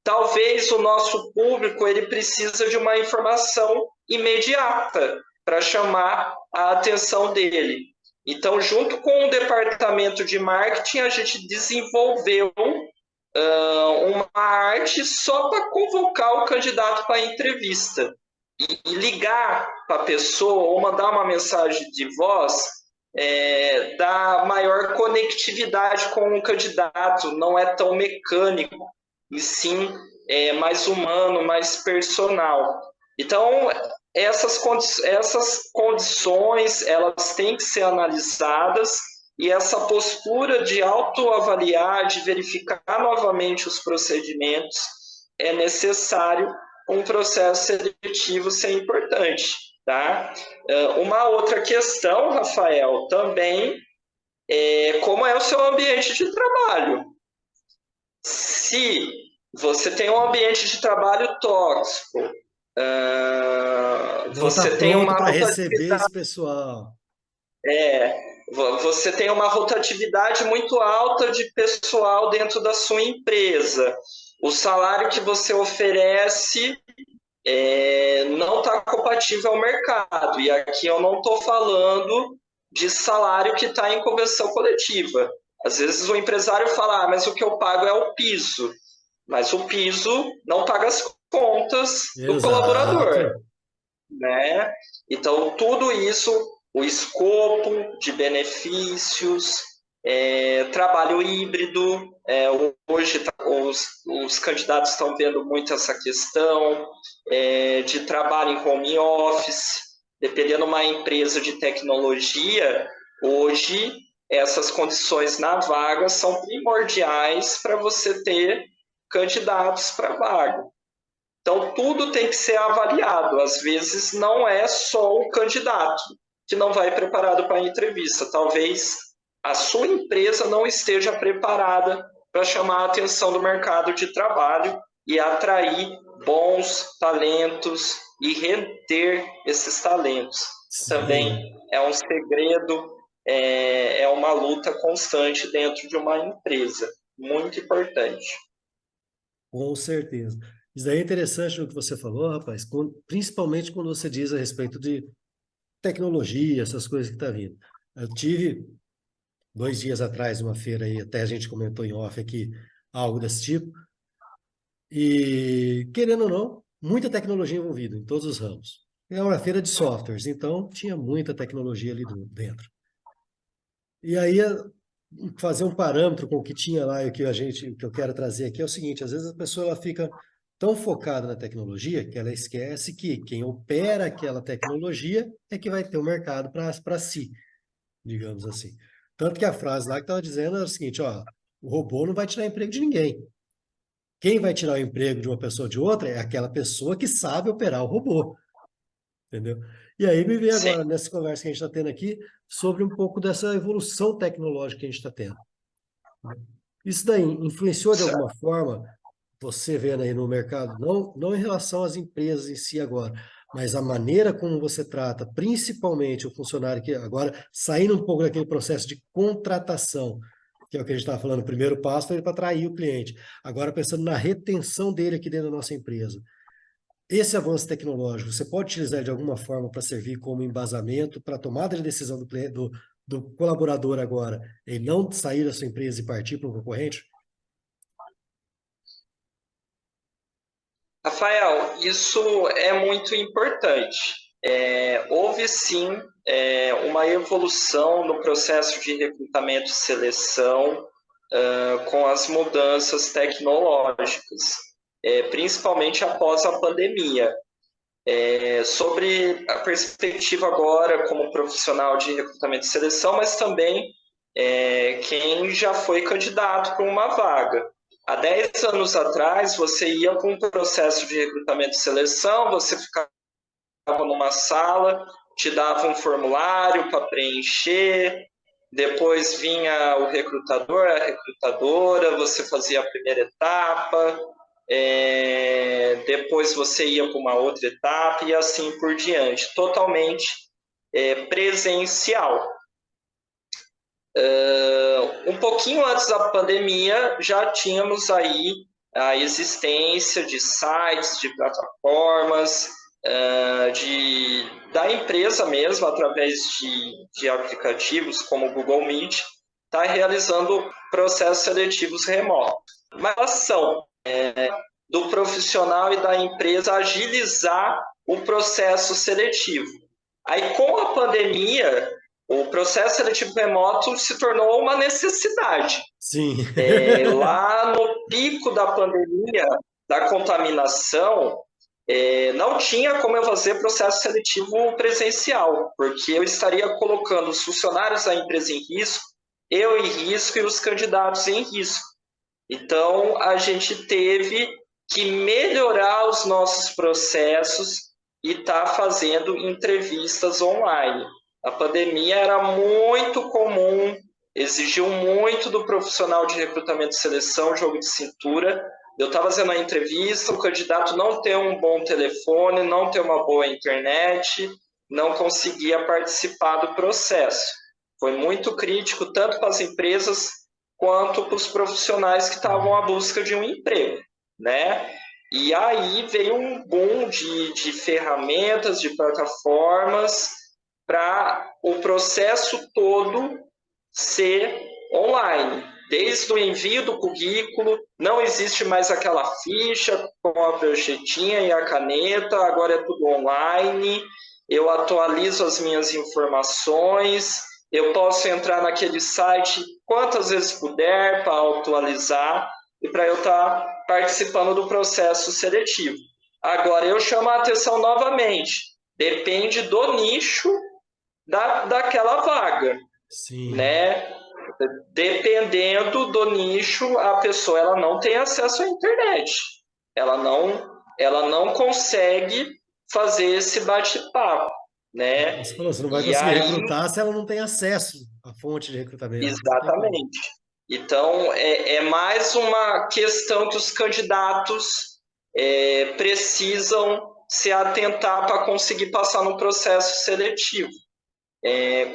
Talvez o nosso público ele precisa de uma informação imediata para chamar a atenção dele. Então, junto com o departamento de marketing, a gente desenvolveu uma arte só para convocar o candidato para a entrevista. E ligar para a pessoa ou mandar uma mensagem de voz dá maior conectividade com o candidato, não é tão mecânico, e sim mais humano, mais personal. Então, essas condições elas têm que ser analisadas e essa postura de autoavaliar, de verificar novamente os procedimentos, é necessário um processo seletivo ser importante. Tá? Uma outra questão, Rafael, também é como é o seu ambiente de trabalho. Se você tem um ambiente de trabalho tóxico, Não está você tem pronto uma para receber rotatividade, esse pessoal. você tem uma rotatividade muito alta de pessoal dentro da sua empresa. O salário que você oferece não está compatível ao mercado. E aqui eu não estou falando de salário que está em convenção coletiva. Às vezes o empresário fala, mas o que eu pago é o piso. Mas o piso não paga as contas do colaborador, Exato. né? Então, tudo isso, o escopo de benefícios, trabalho híbrido, hoje os candidatos estão vendo muito essa questão de trabalho em home office, dependendo de uma empresa de tecnologia, hoje essas condições na vaga são primordiais para você ter candidatos para a vaga. Então, tudo tem que ser avaliado. Às vezes, não é só o candidato que não vai preparado para a entrevista. Talvez a sua empresa não esteja preparada para chamar a atenção do mercado de trabalho e atrair bons talentos e reter esses talentos. Também Sim, é um segredo, é uma luta constante dentro de uma empresa. Muito importante. com certeza. Isso daí é interessante no que você falou, rapaz, principalmente quando você diz a respeito de tecnologia, essas coisas que estão vindo. Eu tive 2 dias atrás uma feira aí, até a gente comentou em off aqui, algo desse tipo, e querendo ou não, muita tecnologia envolvida em todos os ramos. É uma feira de softwares, então tinha muita tecnologia ali dentro. E aí, fazer um parâmetro com o que tinha lá e o que eu quero trazer aqui é o seguinte: às vezes a pessoa ela fica tão focada na tecnologia que ela esquece que quem opera aquela tecnologia é que vai ter o mercado para si, digamos assim. Tanto que a frase lá que estava dizendo era o seguinte: ó, o robô não vai tirar emprego de ninguém. Quem vai tirar o emprego de uma pessoa ou de outra é aquela pessoa que sabe operar o robô, entendeu? E aí me veio Sim, agora, nessa conversa que a gente está tendo aqui, sobre um pouco dessa evolução tecnológica que a gente está tendo. Isso daí influenciou de alguma certo. forma, você vendo aí no mercado, não em relação às empresas em si agora, mas a maneira como você trata, principalmente o funcionário que agora, saindo um pouco daquele processo de contratação, que é o que a gente estava falando, o primeiro passo foi para atrair o cliente. Agora pensando na retenção dele aqui dentro da nossa empresa. Esse avanço tecnológico, você pode utilizar de alguma forma para servir como embasamento para a tomada de decisão do colaborador agora, ele não sair da sua empresa e partir para um concorrente? Rafael, isso é muito importante. Houve sim uma evolução no processo de recrutamento e seleção com as mudanças tecnológicas, principalmente após a pandemia. sobre a perspectiva agora como profissional de recrutamento e seleção, mas também quem já foi candidato para uma vaga. Há 10 anos atrás, você ia para um processo de recrutamento e seleção, você ficava numa sala, te dava um formulário para preencher, depois vinha o recrutador, a recrutadora, você fazia a primeira etapa, depois você ia para uma outra etapa e assim por diante, totalmente presencial. Um pouquinho antes da pandemia, já tínhamos aí a existência de sites, de plataformas, da empresa mesmo, através de aplicativos como o Google Meet, está realizando processos seletivos remotos. Uma relação do profissional e da empresa agilizar o processo seletivo. Aí, com a pandemia, o processo seletivo remoto se tornou uma necessidade. Sim. Lá no pico da pandemia, da contaminação, não tinha como eu fazer processo seletivo presencial, porque eu estaria colocando os funcionários da empresa em risco, eu em risco e os candidatos em risco. Então, a gente teve que melhorar os nossos processos e tá fazendo entrevistas online. A pandemia era muito comum, exigiu muito do profissional de recrutamento e seleção, jogo de cintura. Eu estava fazendo a entrevista, o candidato não tem um bom telefone, não tem uma boa internet, não conseguia participar do processo. Foi muito crítico, tanto para as empresas quanto para os profissionais que estavam à busca de um emprego, né? E aí veio um boom de ferramentas, de plataformas, para o processo todo ser online. Desde o envio do currículo, não existe mais aquela ficha com a pranchetinha e a caneta, agora é tudo online. Eu atualizo as minhas informações, eu posso entrar naquele site quantas vezes puder para atualizar e para eu estar participando do processo seletivo. Agora, eu chamo a atenção novamente, depende do nicho daquela vaga, Sim. né? Dependendo do nicho, a pessoa ela não tem acesso à internet. Ela não consegue fazer esse bate-papo, né? Você falou, você não vai E conseguir aí, recrutar se ela não tem acesso à fonte de recrutamento. Não tem como. exatamente. Então, é mais uma questão que os candidatos precisam se atentar para conseguir passar no processo seletivo.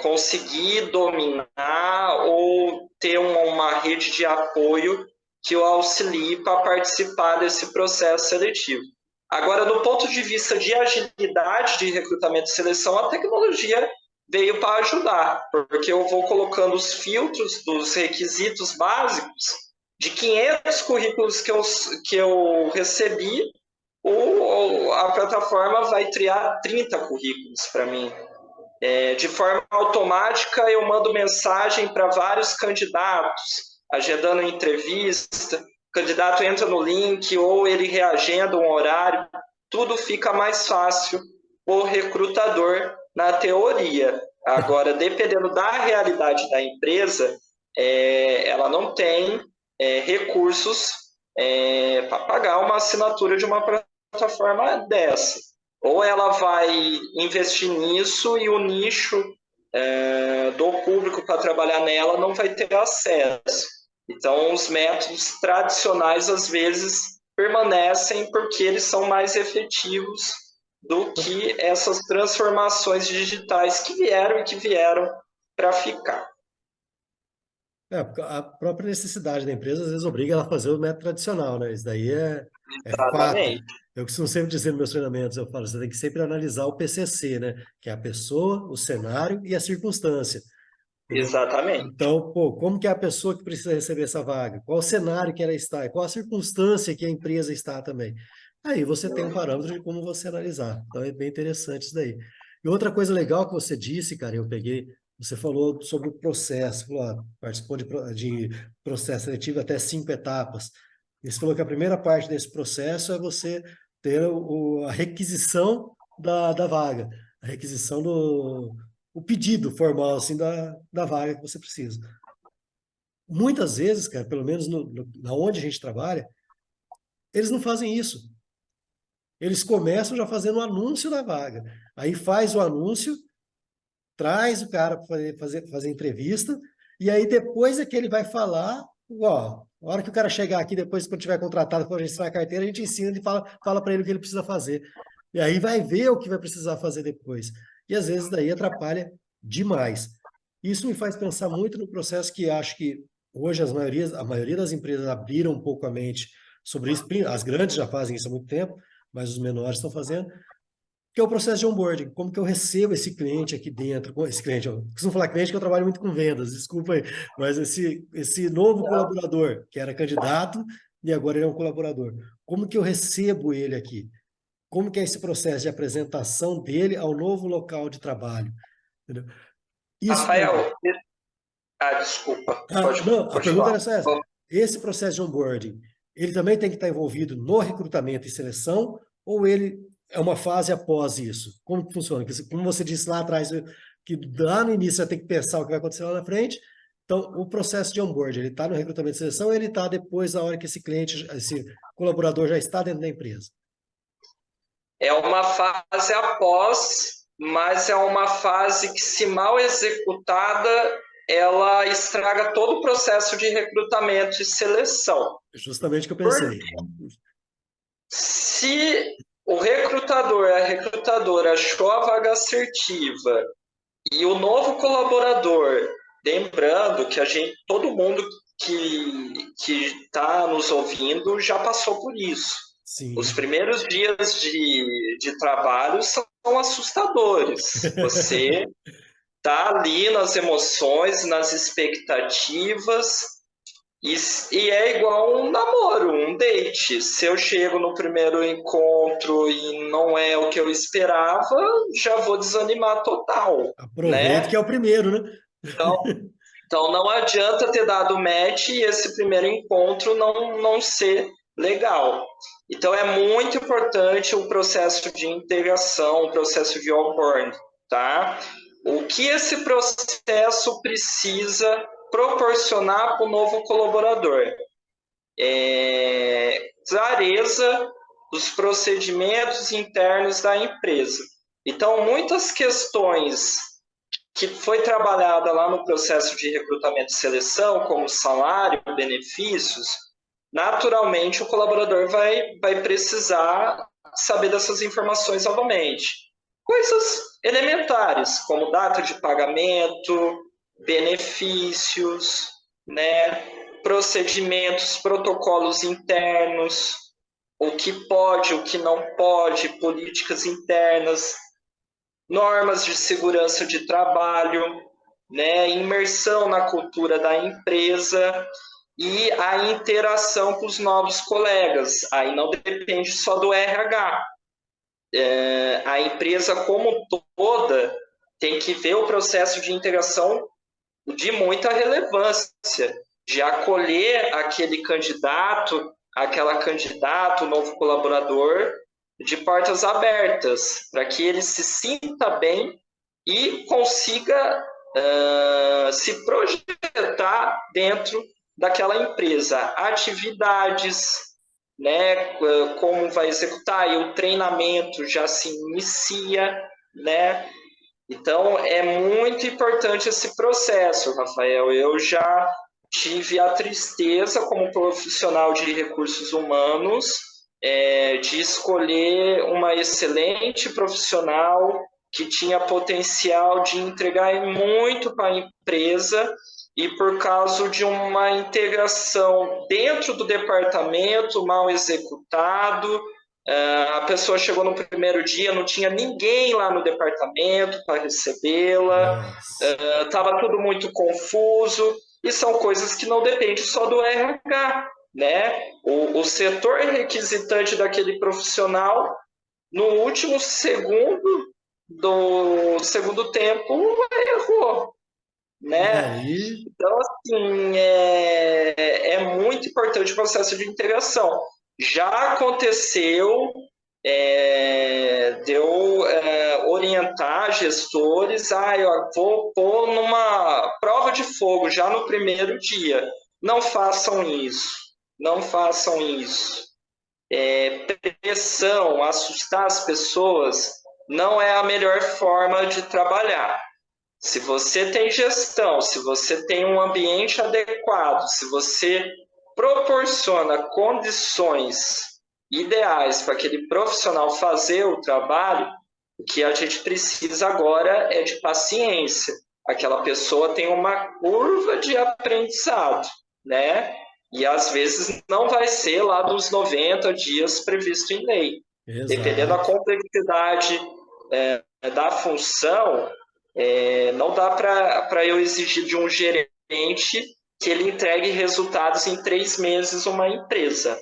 Conseguir dominar ou ter uma rede de apoio que o auxilie para participar desse processo seletivo. Agora, do ponto de vista de agilidade de recrutamento e seleção, a tecnologia veio para ajudar, porque eu vou colocando os filtros dos requisitos básicos de 500 currículos que eu recebi, a plataforma vai triar 30 currículos para mim. De forma automática, eu mando mensagem para vários candidatos, agendando entrevista, o candidato entra no link ou ele reagenda um horário, tudo fica mais fácil o recrutador na teoria. Agora, dependendo da realidade da empresa, ela não tem recursos para pagar uma assinatura de uma plataforma dessa. Ou ela vai investir nisso e o nicho do público para trabalhar nela não vai ter acesso. Então, os métodos tradicionais, às vezes, permanecem porque eles são mais efetivos do que essas transformações digitais que vieram para ficar. A própria necessidade da empresa às vezes obriga ela a fazer o método tradicional, né? Isso daí é fato. Exatamente. Eu costumo sempre dizer nos meus treinamentos, eu falo, você tem que sempre analisar o PCC, né? Que é a pessoa, o cenário e a circunstância. Entendeu? Exatamente. Então, pô, como que é a pessoa que precisa receber essa vaga? Qual o cenário que ela está? Qual a circunstância que a empresa está também? Aí você tem um parâmetro de como você analisar. Então é bem interessante isso daí. E outra coisa legal que você disse, cara, eu peguei, você falou sobre o processo, falou, participou de processo seletivo até 5 etapas. E você falou que a primeira parte desse processo é você ter a requisição da vaga, a requisição o pedido formal assim da vaga que você precisa. Muitas vezes, cara, pelo menos na onde a gente trabalha, eles não fazem isso. Eles começam já fazendo o anúncio da vaga. Aí faz o anúncio, traz o cara para fazer entrevista, e aí depois é que ele vai falar, ó, a hora que o cara chegar aqui, depois quando tiver contratado para registrar a carteira, a gente ensina e fala para ele o que ele precisa fazer. E aí vai ver o que vai precisar fazer depois. E às vezes daí atrapalha demais. Isso me faz pensar muito no processo que acho que hoje a maioria das empresas abriram um pouco a mente sobre isso. As grandes já fazem isso há muito tempo, mas os menores estão fazendo, que é o processo de onboarding. Como que eu recebo esse cliente aqui dentro? Esse cliente, eu costumo falar cliente que eu trabalho muito com vendas, desculpa aí, mas esse novo colaborador, que era candidato e agora ele é um colaborador. Como que eu recebo ele aqui? Como que é esse processo de apresentação dele ao novo local de trabalho? Entendeu? Isso daí. Rafael, desculpa, pode Não, a pergunta continuar. era só essa. Esse processo de onboarding, ele também tem que estar envolvido no recrutamento e seleção, ou ele é uma fase após isso? Como que funciona? Como você disse lá atrás, que lá no início você tem que pensar o que vai acontecer lá na frente. Então, o processo de onboarding, ele está no recrutamento e seleção, ou ele está depois da hora que esse cliente, esse colaborador já está dentro da empresa? É uma fase após, mas é uma fase que, se mal executada, ela estraga todo o processo de recrutamento e seleção. Justamente o que eu Por pensei. Se o recrutador, a recrutadora achou a vaga assertiva e o novo colaborador, lembrando que todo mundo que está nos ouvindo já passou por isso. Os Sim. primeiros dias de trabalho são assustadores. Você está ali nas emoções, nas expectativas, e é igual um namoro, um date. Se eu chego no primeiro encontro e não é o que eu esperava, já vou desanimar total, Aproveito que né? é o primeiro, né? Então não adianta ter dado match e esse primeiro encontro não ser legal. Então é muito importante o processo de integração, o processo de onboarding, tá? O que esse processo precisa proporcionar para o novo colaborador? Clareza dos procedimentos internos da empresa. Então, muitas questões que foi trabalhada lá no processo de recrutamento e seleção, como salário, benefícios, naturalmente o colaborador vai precisar saber dessas informações novamente. Coisas elementares, como data de pagamento, benefícios, né, procedimentos, protocolos internos, o que pode, o que não pode, políticas internas, normas de segurança de trabalho, né, imersão na cultura da empresa e a interação com os novos colegas. Aí não depende só do RH. A empresa como toda tem que ver o processo de integração de muita relevância, de acolher aquele candidato, aquela candidata, o novo colaborador, de portas abertas, para que ele se sinta bem e consiga se projetar dentro daquela empresa. Atividades, né, como vai executar, e o treinamento já se inicia, né? Então, é muito importante esse processo, Rafael. Eu já tive a tristeza, como profissional de recursos humanos, de escolher uma excelente profissional que tinha potencial de entregar muito para a empresa e, por causa de uma integração dentro do departamento mal executado, a pessoa chegou no primeiro dia, não tinha ninguém lá no departamento para recebê-la, Nossa. estava tudo muito confuso, e são coisas que não dependem só do RH, né? O setor requisitante daquele profissional, no último segundo do segundo tempo, errou, E né? aí, Então, assim, é muito importante o processo de integração. Já aconteceu de eu orientar gestores, eu vou pôr numa prova de fogo já no primeiro dia. Não façam isso, não façam isso. Pressão, assustar as pessoas, não é a melhor forma de trabalhar. Se você tem gestão, se você tem um ambiente adequado, se você proporciona condições ideais para aquele profissional fazer o trabalho, o que a gente precisa agora é de paciência. Aquela pessoa tem uma curva de aprendizado, né? E às vezes não vai ser lá dos 90 dias previsto em lei. Dependendo da Exato. complexidade da função, não dá para eu exigir de um gerente que ele entregue resultados em 3 meses uma empresa.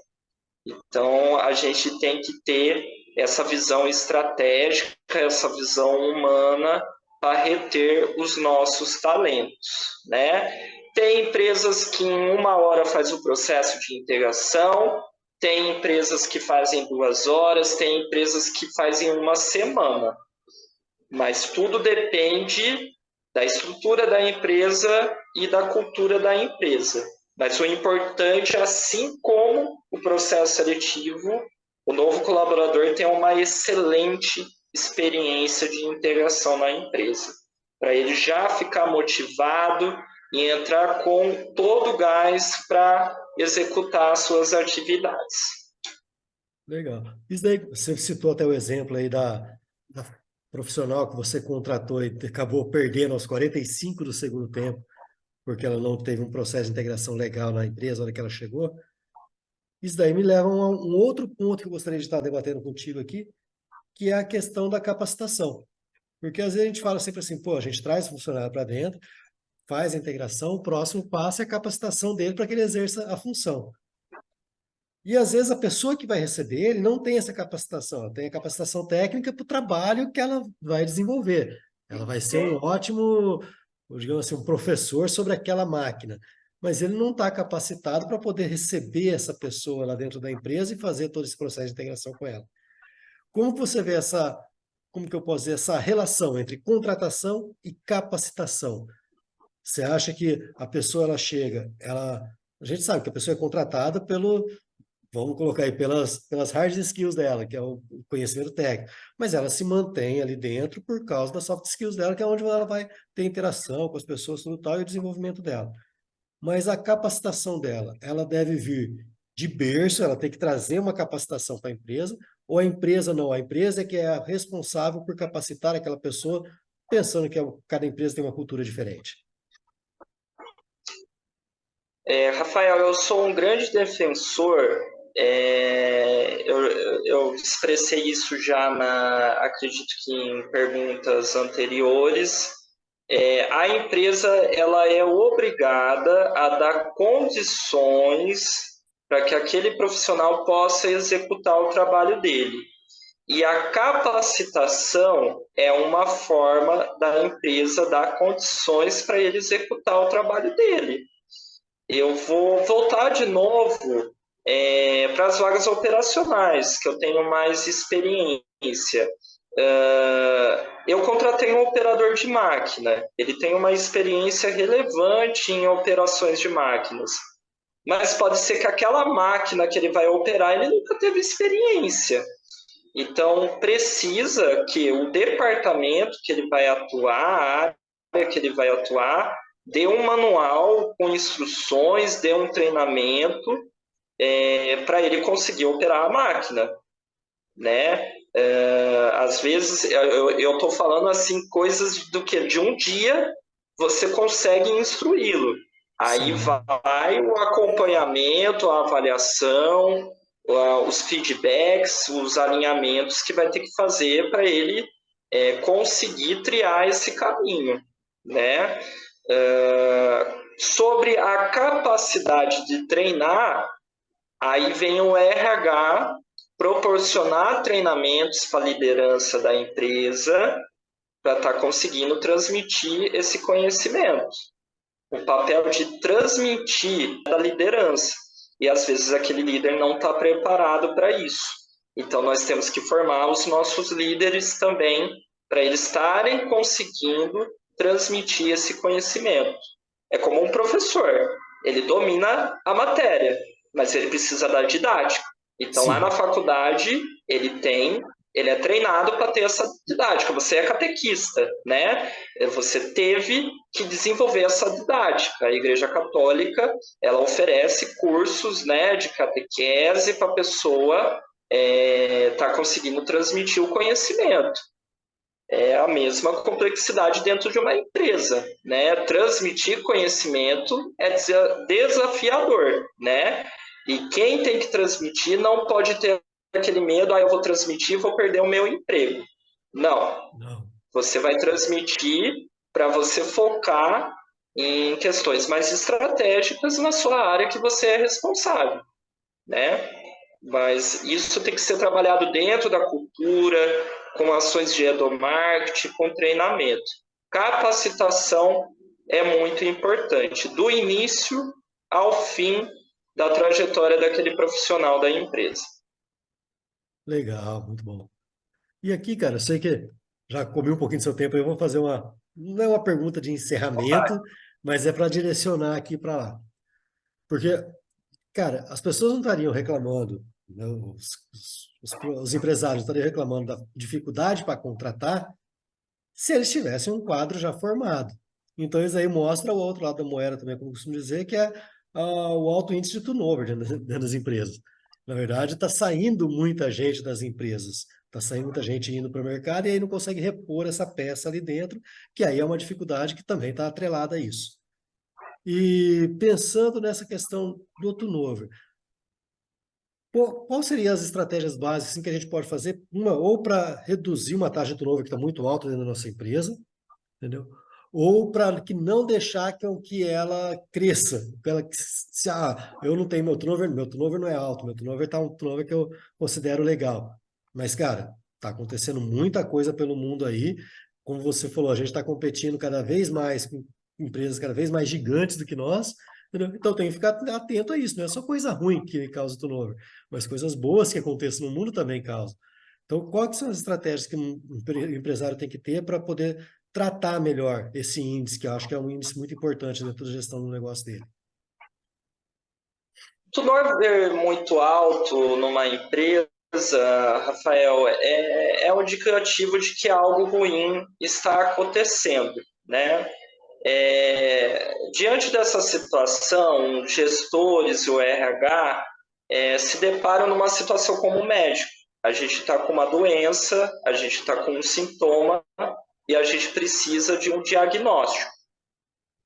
Então, a gente tem que ter essa visão estratégica, essa visão humana para reter os nossos talentos, né? Tem empresas que em 1 hora faz o processo de integração, tem empresas que fazem 2 horas, tem empresas que fazem 1 semana. Mas tudo depende da estrutura da empresa e da cultura da empresa. Mas o importante, assim como o processo seletivo, o novo colaborador tem uma excelente experiência de integração na empresa, para ele já ficar motivado e entrar com todo o gás para executar as suas atividades. Legal. Isso daí, você citou até o exemplo aí da profissional que você contratou e acabou perdendo aos 45 do segundo tempo, porque ela não teve um processo de integração legal na empresa na hora que ela chegou. Isso daí me leva a um outro ponto que eu gostaria de estar debatendo contigo aqui, que é a questão da capacitação. Porque às vezes a gente fala sempre assim, pô, a gente traz o funcionário para dentro, faz a integração, o próximo passo é a capacitação dele para que ele exerça a função. E às vezes a pessoa que vai receber ele não tem essa capacitação, ela tem a capacitação técnica para o trabalho que ela vai desenvolver. Ela vai ser um ótimo, digamos assim, um professor sobre aquela máquina, mas ele não está capacitado para poder receber essa pessoa lá dentro da empresa e fazer todo esse processo de integração com ela. Como que você vê essa, como que eu posso dizer, essa relação entre contratação e capacitação? Você acha que a pessoa ela chega, a gente sabe que a pessoa é contratada pelo, vamos colocar aí, pelas hard skills dela, que é o conhecimento técnico, mas ela se mantém ali dentro por causa das soft skills dela, que é onde ela vai ter interação com as pessoas tudo tal, e o desenvolvimento dela. Mas a capacitação dela, ela deve vir de berço, ela tem que trazer uma capacitação para a empresa, ou a empresa não, a empresa é que é a responsável por capacitar aquela pessoa, pensando que cada empresa tem uma cultura diferente. Rafael, eu sou um grande defensor, eu expressei isso já acredito que em perguntas anteriores. A empresa ela é obrigada a dar condições para que aquele profissional possa executar o trabalho dele. E a capacitação é uma forma da empresa dar condições para ele executar o trabalho dele. Eu vou voltar de novo para as vagas operacionais, que eu tenho mais experiência. Eu contratei um operador de máquina, ele tem uma experiência relevante em operações de máquinas, mas pode ser que aquela máquina que ele vai operar, ele nunca teve experiência. Então, precisa que o departamento que ele vai atuar, a área que ele vai atuar, dê um manual com instruções, dê um treinamento para ele conseguir operar a máquina, né? Às vezes eu estou falando assim coisas do que de um dia você consegue instruí-lo. Aí Sim. vai o acompanhamento, a avaliação, os feedbacks, os alinhamentos que vai ter que fazer para ele conseguir triar esse caminho, né? Sobre a capacidade de treinar, aí vem o RH proporcionar treinamentos para a liderança da empresa para estar conseguindo transmitir esse conhecimento. O papel de transmitir da liderança. E às vezes aquele líder não está preparado para isso. Então, nós temos que formar os nossos líderes também para eles estarem conseguindo transmitir esse conhecimento. É como um professor, ele domina a matéria, mas ele precisa da didática. Então, lá na Sim, faculdade, ele é treinado para ter essa didática. Você é catequista, né? Você teve que desenvolver essa didática. A Igreja Católica, ela oferece cursos, né, de catequese para a pessoa tá conseguindo transmitir o conhecimento. É a mesma complexidade dentro de uma empresa, né? Transmitir conhecimento é desafiador, né? E quem tem que transmitir não pode ter aquele medo, eu vou transmitir, vou perder o meu emprego. Não, não. você vai transmitir para você focar em questões mais estratégicas na sua área que você é responsável, né? Mas isso tem que ser trabalhado dentro da cultura, com ações de endomarketing, com treinamento. Capacitação é muito importante, do início ao fim da trajetória daquele profissional da empresa. Legal, muito bom. E aqui, cara, eu sei que já comi um pouquinho do seu tempo, eu vou fazer uma, não é uma pergunta de encerramento, mas é para direcionar aqui para lá. Porque, cara, as pessoas não estariam reclamando, né, os empresários não estariam reclamando da dificuldade para contratar se eles tivessem um quadro já formado. Então, isso aí mostra o outro lado da moeda também, como eu costumo dizer, que é o alto índice de turnover dentro das empresas. Na verdade, está saindo muita gente das empresas, está saindo muita gente indo para o mercado e aí não consegue repor essa peça ali dentro, que aí é uma dificuldade que também está atrelada a isso. E pensando nessa questão do turnover, qual seriam as estratégias básicas assim, que a gente pode fazer? Uma, ou para reduzir uma taxa de turnover que está muito alta dentro da nossa empresa, entendeu? Ou para que não deixar que ela cresça, que ela, se, eu não tenho meu turnover não é alto, meu turnover está um turnover que eu considero legal. Mas, cara, está acontecendo muita coisa pelo mundo aí. Como você falou, a gente está competindo cada vez mais com empresas cada vez mais gigantes do que nós, entendeu? Então tem que ficar atento a isso, não é só coisa ruim que causa turnover, mas coisas boas que acontecem no mundo também causam. Então, quais são as estratégias que um empresário tem que ter para poder tratar melhor esse índice, que eu acho que é um índice muito importante dentro da gestão do negócio dele? Turnover muito alto numa empresa, Rafael, é um indicativo de que algo ruim está acontecendo, né? Diante dessa situação, gestores e o RH se deparam numa situação como médico. A gente está com uma doença, a gente está com um sintoma e a gente precisa de um diagnóstico.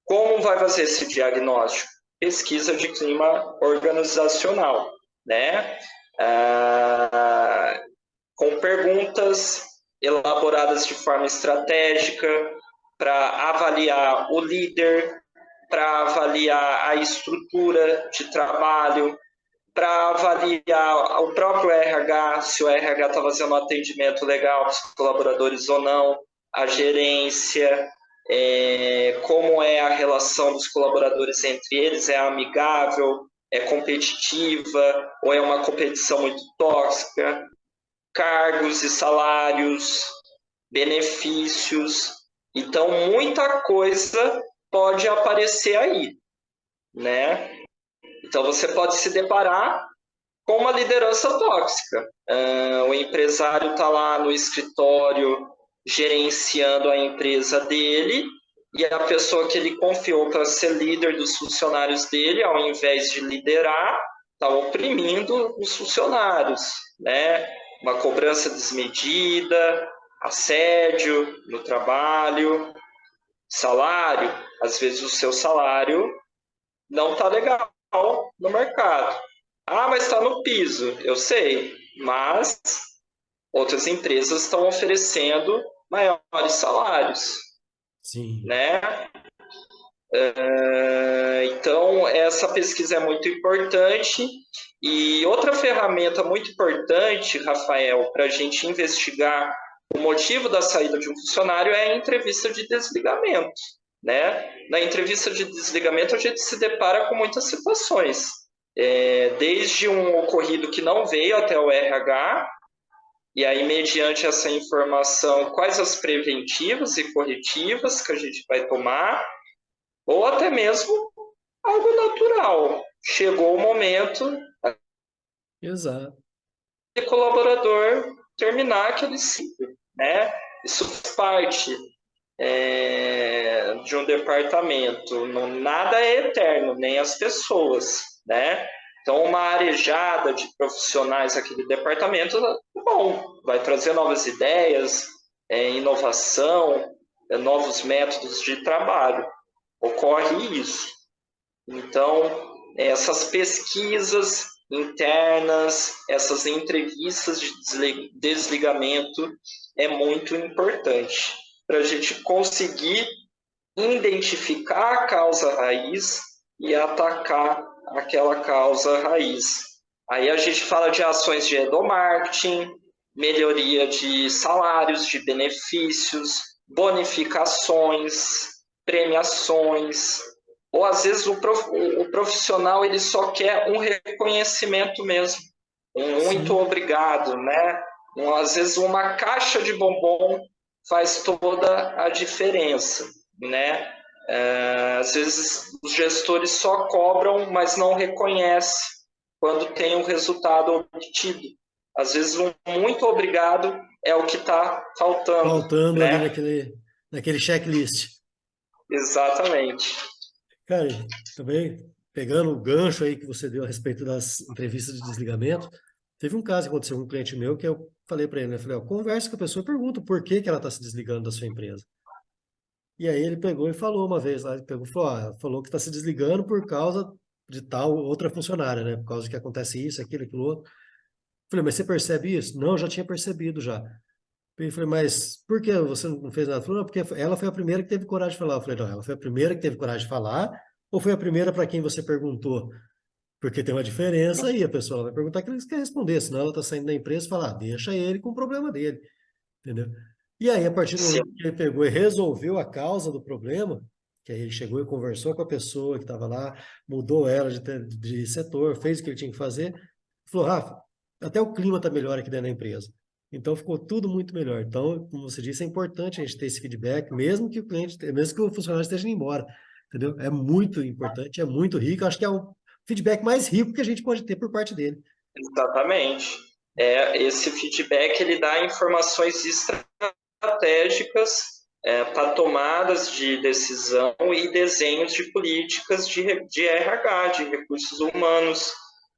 Como vai fazer esse diagnóstico? Pesquisa de clima organizacional, né? Com perguntas elaboradas de forma estratégica para avaliar o líder, para avaliar a estrutura de trabalho, para avaliar o próprio RH, se o RH está fazendo um atendimento legal para os colaboradores ou não, a gerência, como é a relação dos colaboradores entre eles, é amigável, é competitiva ou é uma competição muito tóxica, cargos e salários, benefícios. Então, muita coisa pode aparecer aí, né? Então, você pode se deparar com uma liderança tóxica. O empresário está lá no escritório gerenciando a empresa dele e a pessoa que ele confiou para ser líder dos funcionários dele, ao invés de liderar, está oprimindo os funcionários, né? Uma cobrança desmedida, assédio no trabalho, salário. Às vezes o seu salário não está legal no mercado. Mas está no piso, eu sei, mas outras empresas estão oferecendo maiores salários, Sim, né? Então, essa pesquisa é muito importante. E outra ferramenta muito importante, Rafael, para a gente investigar o motivo da saída de um funcionário é a entrevista de desligamento, né? Na entrevista de desligamento, a gente se depara com muitas situações. desde um ocorrido que não veio até o RH, e aí, mediante essa informação, quais as preventivas e corretivas que a gente vai tomar, ou até mesmo algo natural. Chegou o momento Exato. de colaborador terminar aquele ciclo, né? Isso faz parte de um departamento. Não, nada é eterno, nem as pessoas, né? Então, uma arejada de profissionais aqui do departamento, bom, vai trazer novas ideias, inovação, novos métodos de trabalho. Ocorre isso. Então, essas pesquisas internas, essas entrevistas de desligamento é muito importante para a gente conseguir identificar a causa raiz e atacar aquela causa raiz. Aí a gente fala de ações de endomarketing, melhoria de salários, de benefícios, bonificações, premiações, ou às vezes o profissional ele só quer um reconhecimento mesmo, um muito obrigado, né? Às vezes uma caixa de bombom faz toda a diferença, né? Às vezes os gestores só cobram, mas não reconhecem quando tem um resultado obtido. Às vezes um muito obrigado é o que está faltando, Faltando ali né? naquele checklist. Exatamente. Cara, também pegando o gancho aí que você deu a respeito das entrevistas de desligamento, teve um caso que aconteceu com um cliente meu que eu falei para ele, né? Falei, ó, conversa com a pessoa e pergunta por que que ela está se desligando da sua empresa. E aí ele pegou e falou uma vez lá, ele pegou, e falou, ó, falou que está se desligando por causa de tal outra funcionária, né? Por causa que acontece isso, aquilo outro. Falei, mas você percebe isso? Não, eu já tinha percebido já. Eu falei, mas por que você não fez nada? Falou, não, porque ela foi a primeira que teve coragem de falar. Eu falei, não, ela foi a primeira que teve coragem de falar, ou foi a primeira para quem você perguntou? Porque tem uma diferença aí, a pessoa vai perguntar que ele quer responder, senão ela está saindo da empresa e fala, ah, deixa ele com o problema dele, entendeu? E aí, a partir do momento Sim. que ele pegou e resolveu a causa do problema, que aí ele chegou e conversou com a pessoa que estava lá, mudou ela de setor, fez o que ele tinha que fazer, falou, Rafa, até o clima está melhor aqui dentro da empresa. Então ficou tudo muito melhor. Então, como você disse, é importante a gente ter esse feedback, mesmo que o cliente, mesmo que o funcionário esteja indo embora, entendeu? É muito importante, é muito rico. Acho que é o feedback mais rico que a gente pode ter por parte dele. Exatamente. Esse feedback ele dá informações estratégicas para tomadas de decisão e desenhos de políticas de RH, de recursos humanos,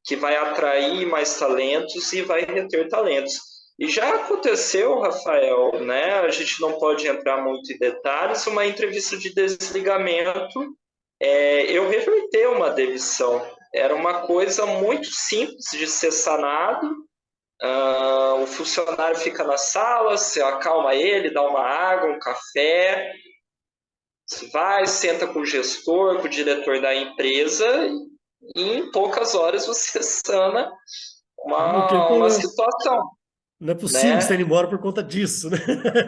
que vai atrair mais talentos e vai reter talentos. E já aconteceu, Rafael, né? A gente não pode entrar muito em detalhes, uma entrevista de desligamento, eu reverter uma demissão. Era uma coisa muito simples de ser sanado. O funcionário fica na sala, você acalma ele, dá uma água, um café, você vai, senta com o gestor, com o diretor da empresa, e em poucas horas você sana Não tem uma problema. situação, Não é possível você ir né? embora por conta disso, né?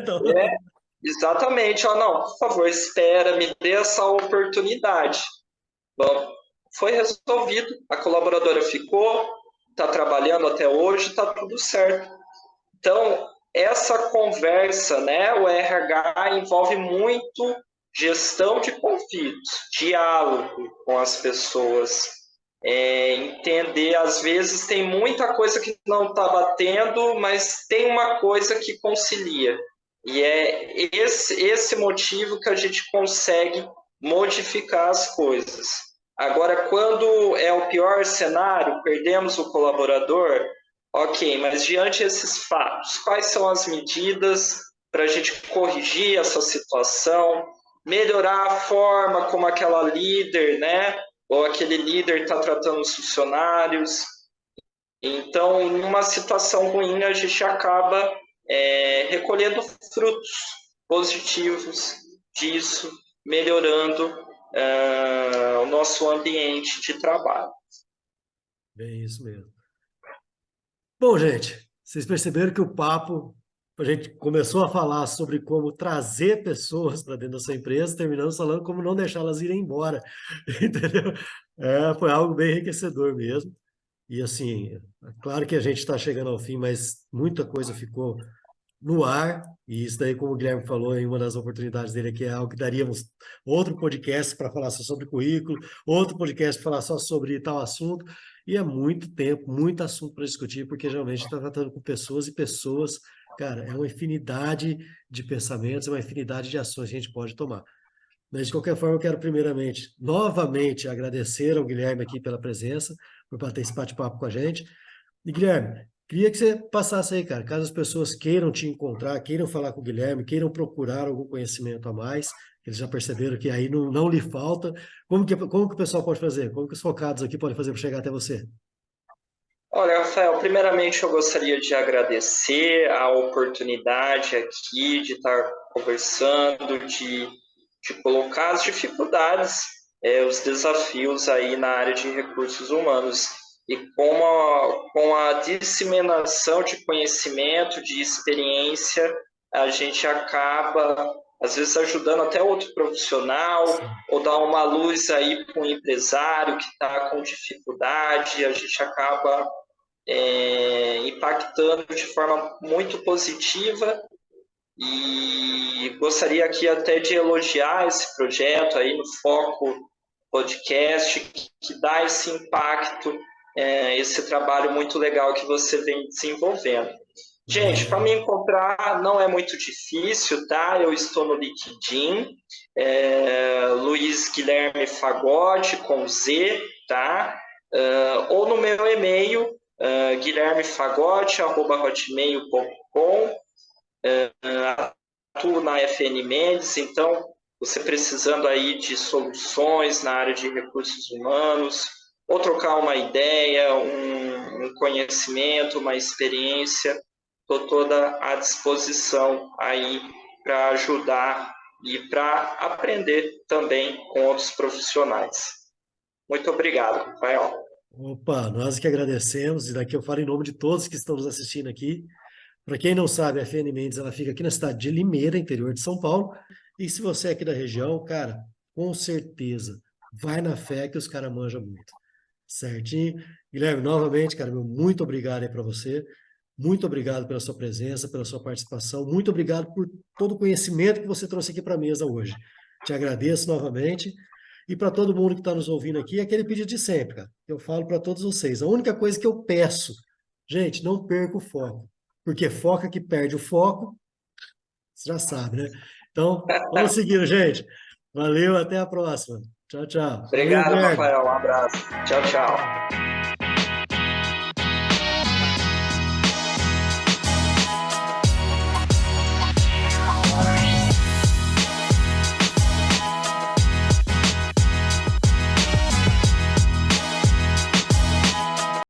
Então, É, exatamente. Não, por favor, espera, me dê essa oportunidade. Bom, foi resolvido, a colaboradora ficou, está trabalhando até hoje, está tudo certo. Então, essa conversa, né, o RH envolve muito gestão de conflitos, diálogo com as pessoas, entender, às vezes tem muita coisa que não está batendo, mas tem uma coisa que concilia. E é esse motivo que a gente consegue modificar as coisas. Agora, quando é o pior cenário, perdemos o colaborador, ok, mas diante desses fatos, quais são as medidas para a gente corrigir essa situação, melhorar a forma como aquela líder, né, ou aquele líder está tratando os funcionários? Então, numa situação ruim, a gente acaba recolhendo frutos positivos disso, melhorando o nosso ambiente de trabalho. é isso mesmo. Bom, gente, vocês perceberam que o papo a gente começou a falar sobre como trazer pessoas para dentro da sua empresa, terminamos falando como não deixá-las irem embora, entendeu? Foi algo bem enriquecedor mesmo. E assim, é claro que a gente está chegando ao fim, mas muita coisa ficou no ar, e isso daí, como o Guilherme falou em uma das oportunidades dele aqui, é algo que daríamos outro podcast para falar só sobre currículo, outro podcast para falar só sobre tal assunto, e é muito tempo, muito assunto para discutir, porque geralmente está tratando com pessoas e pessoas, cara, é uma infinidade de pensamentos, é uma infinidade de ações que a gente pode tomar. Mas, de qualquer forma, eu quero primeiramente, novamente, agradecer ao Guilherme aqui pela presença, por bater esse bate-papo com a gente. E, Guilherme, queria que você passasse aí, cara, caso as pessoas queiram te encontrar, queiram falar com o Guilherme, queiram procurar algum conhecimento a mais, eles já perceberam que aí não lhe falta, como que o pessoal pode fazer? Como que os focados aqui podem fazer para chegar até você? Olha, Rafael, primeiramente eu gostaria de agradecer a oportunidade aqui de estar conversando, de colocar as dificuldades, os desafios aí na área de recursos humanos. E com a disseminação de conhecimento, de experiência, a gente acaba, às vezes, ajudando até outro profissional, Sim. ou dar uma luz aí para um empresário que está com dificuldade, a gente acaba impactando de forma muito positiva e gostaria aqui até de elogiar esse projeto aí no Foco Podcast, que dá esse impacto, esse trabalho muito legal que você vem desenvolvendo. Gente, para me encontrar não é muito difícil, tá? Eu estou no LinkedIn, Luiz Guilherme Fagotti, com Z, tá? Ou no meu e-mail, guilhermefagotti@hotmail.com. Atuo na FN Mendes, então você precisando aí de soluções na área de recursos humanos, ou trocar uma ideia, um conhecimento, uma experiência, estou toda à disposição aí para ajudar e para aprender também com outros profissionais. Muito obrigado, Rafael. Opa, nós que agradecemos, e daqui eu falo em nome de todos que estão nos assistindo aqui. Para quem não sabe, a FN Mendes ela fica aqui na cidade de Limeira, interior de São Paulo. E se você é aqui da região, cara, com certeza, vai na fé que os caras manjam muito. Certinho? Guilherme, novamente, cara, meu muito obrigado aí para você. Muito obrigado pela sua presença, pela sua participação. Muito obrigado por todo o conhecimento que você trouxe aqui para a mesa hoje. Te agradeço novamente. E para todo mundo que está nos ouvindo aqui, é aquele pedido de sempre, cara. Eu falo para todos vocês. A única coisa que eu peço, gente, não perca o foco. Porque foca que perde o foco, você já sabe, né? Então, vamos seguindo, gente. Valeu, até a próxima. Tchau, tchau. Valeu, Obrigado, Guilherme. Rafael. Um abraço. Tchau, tchau.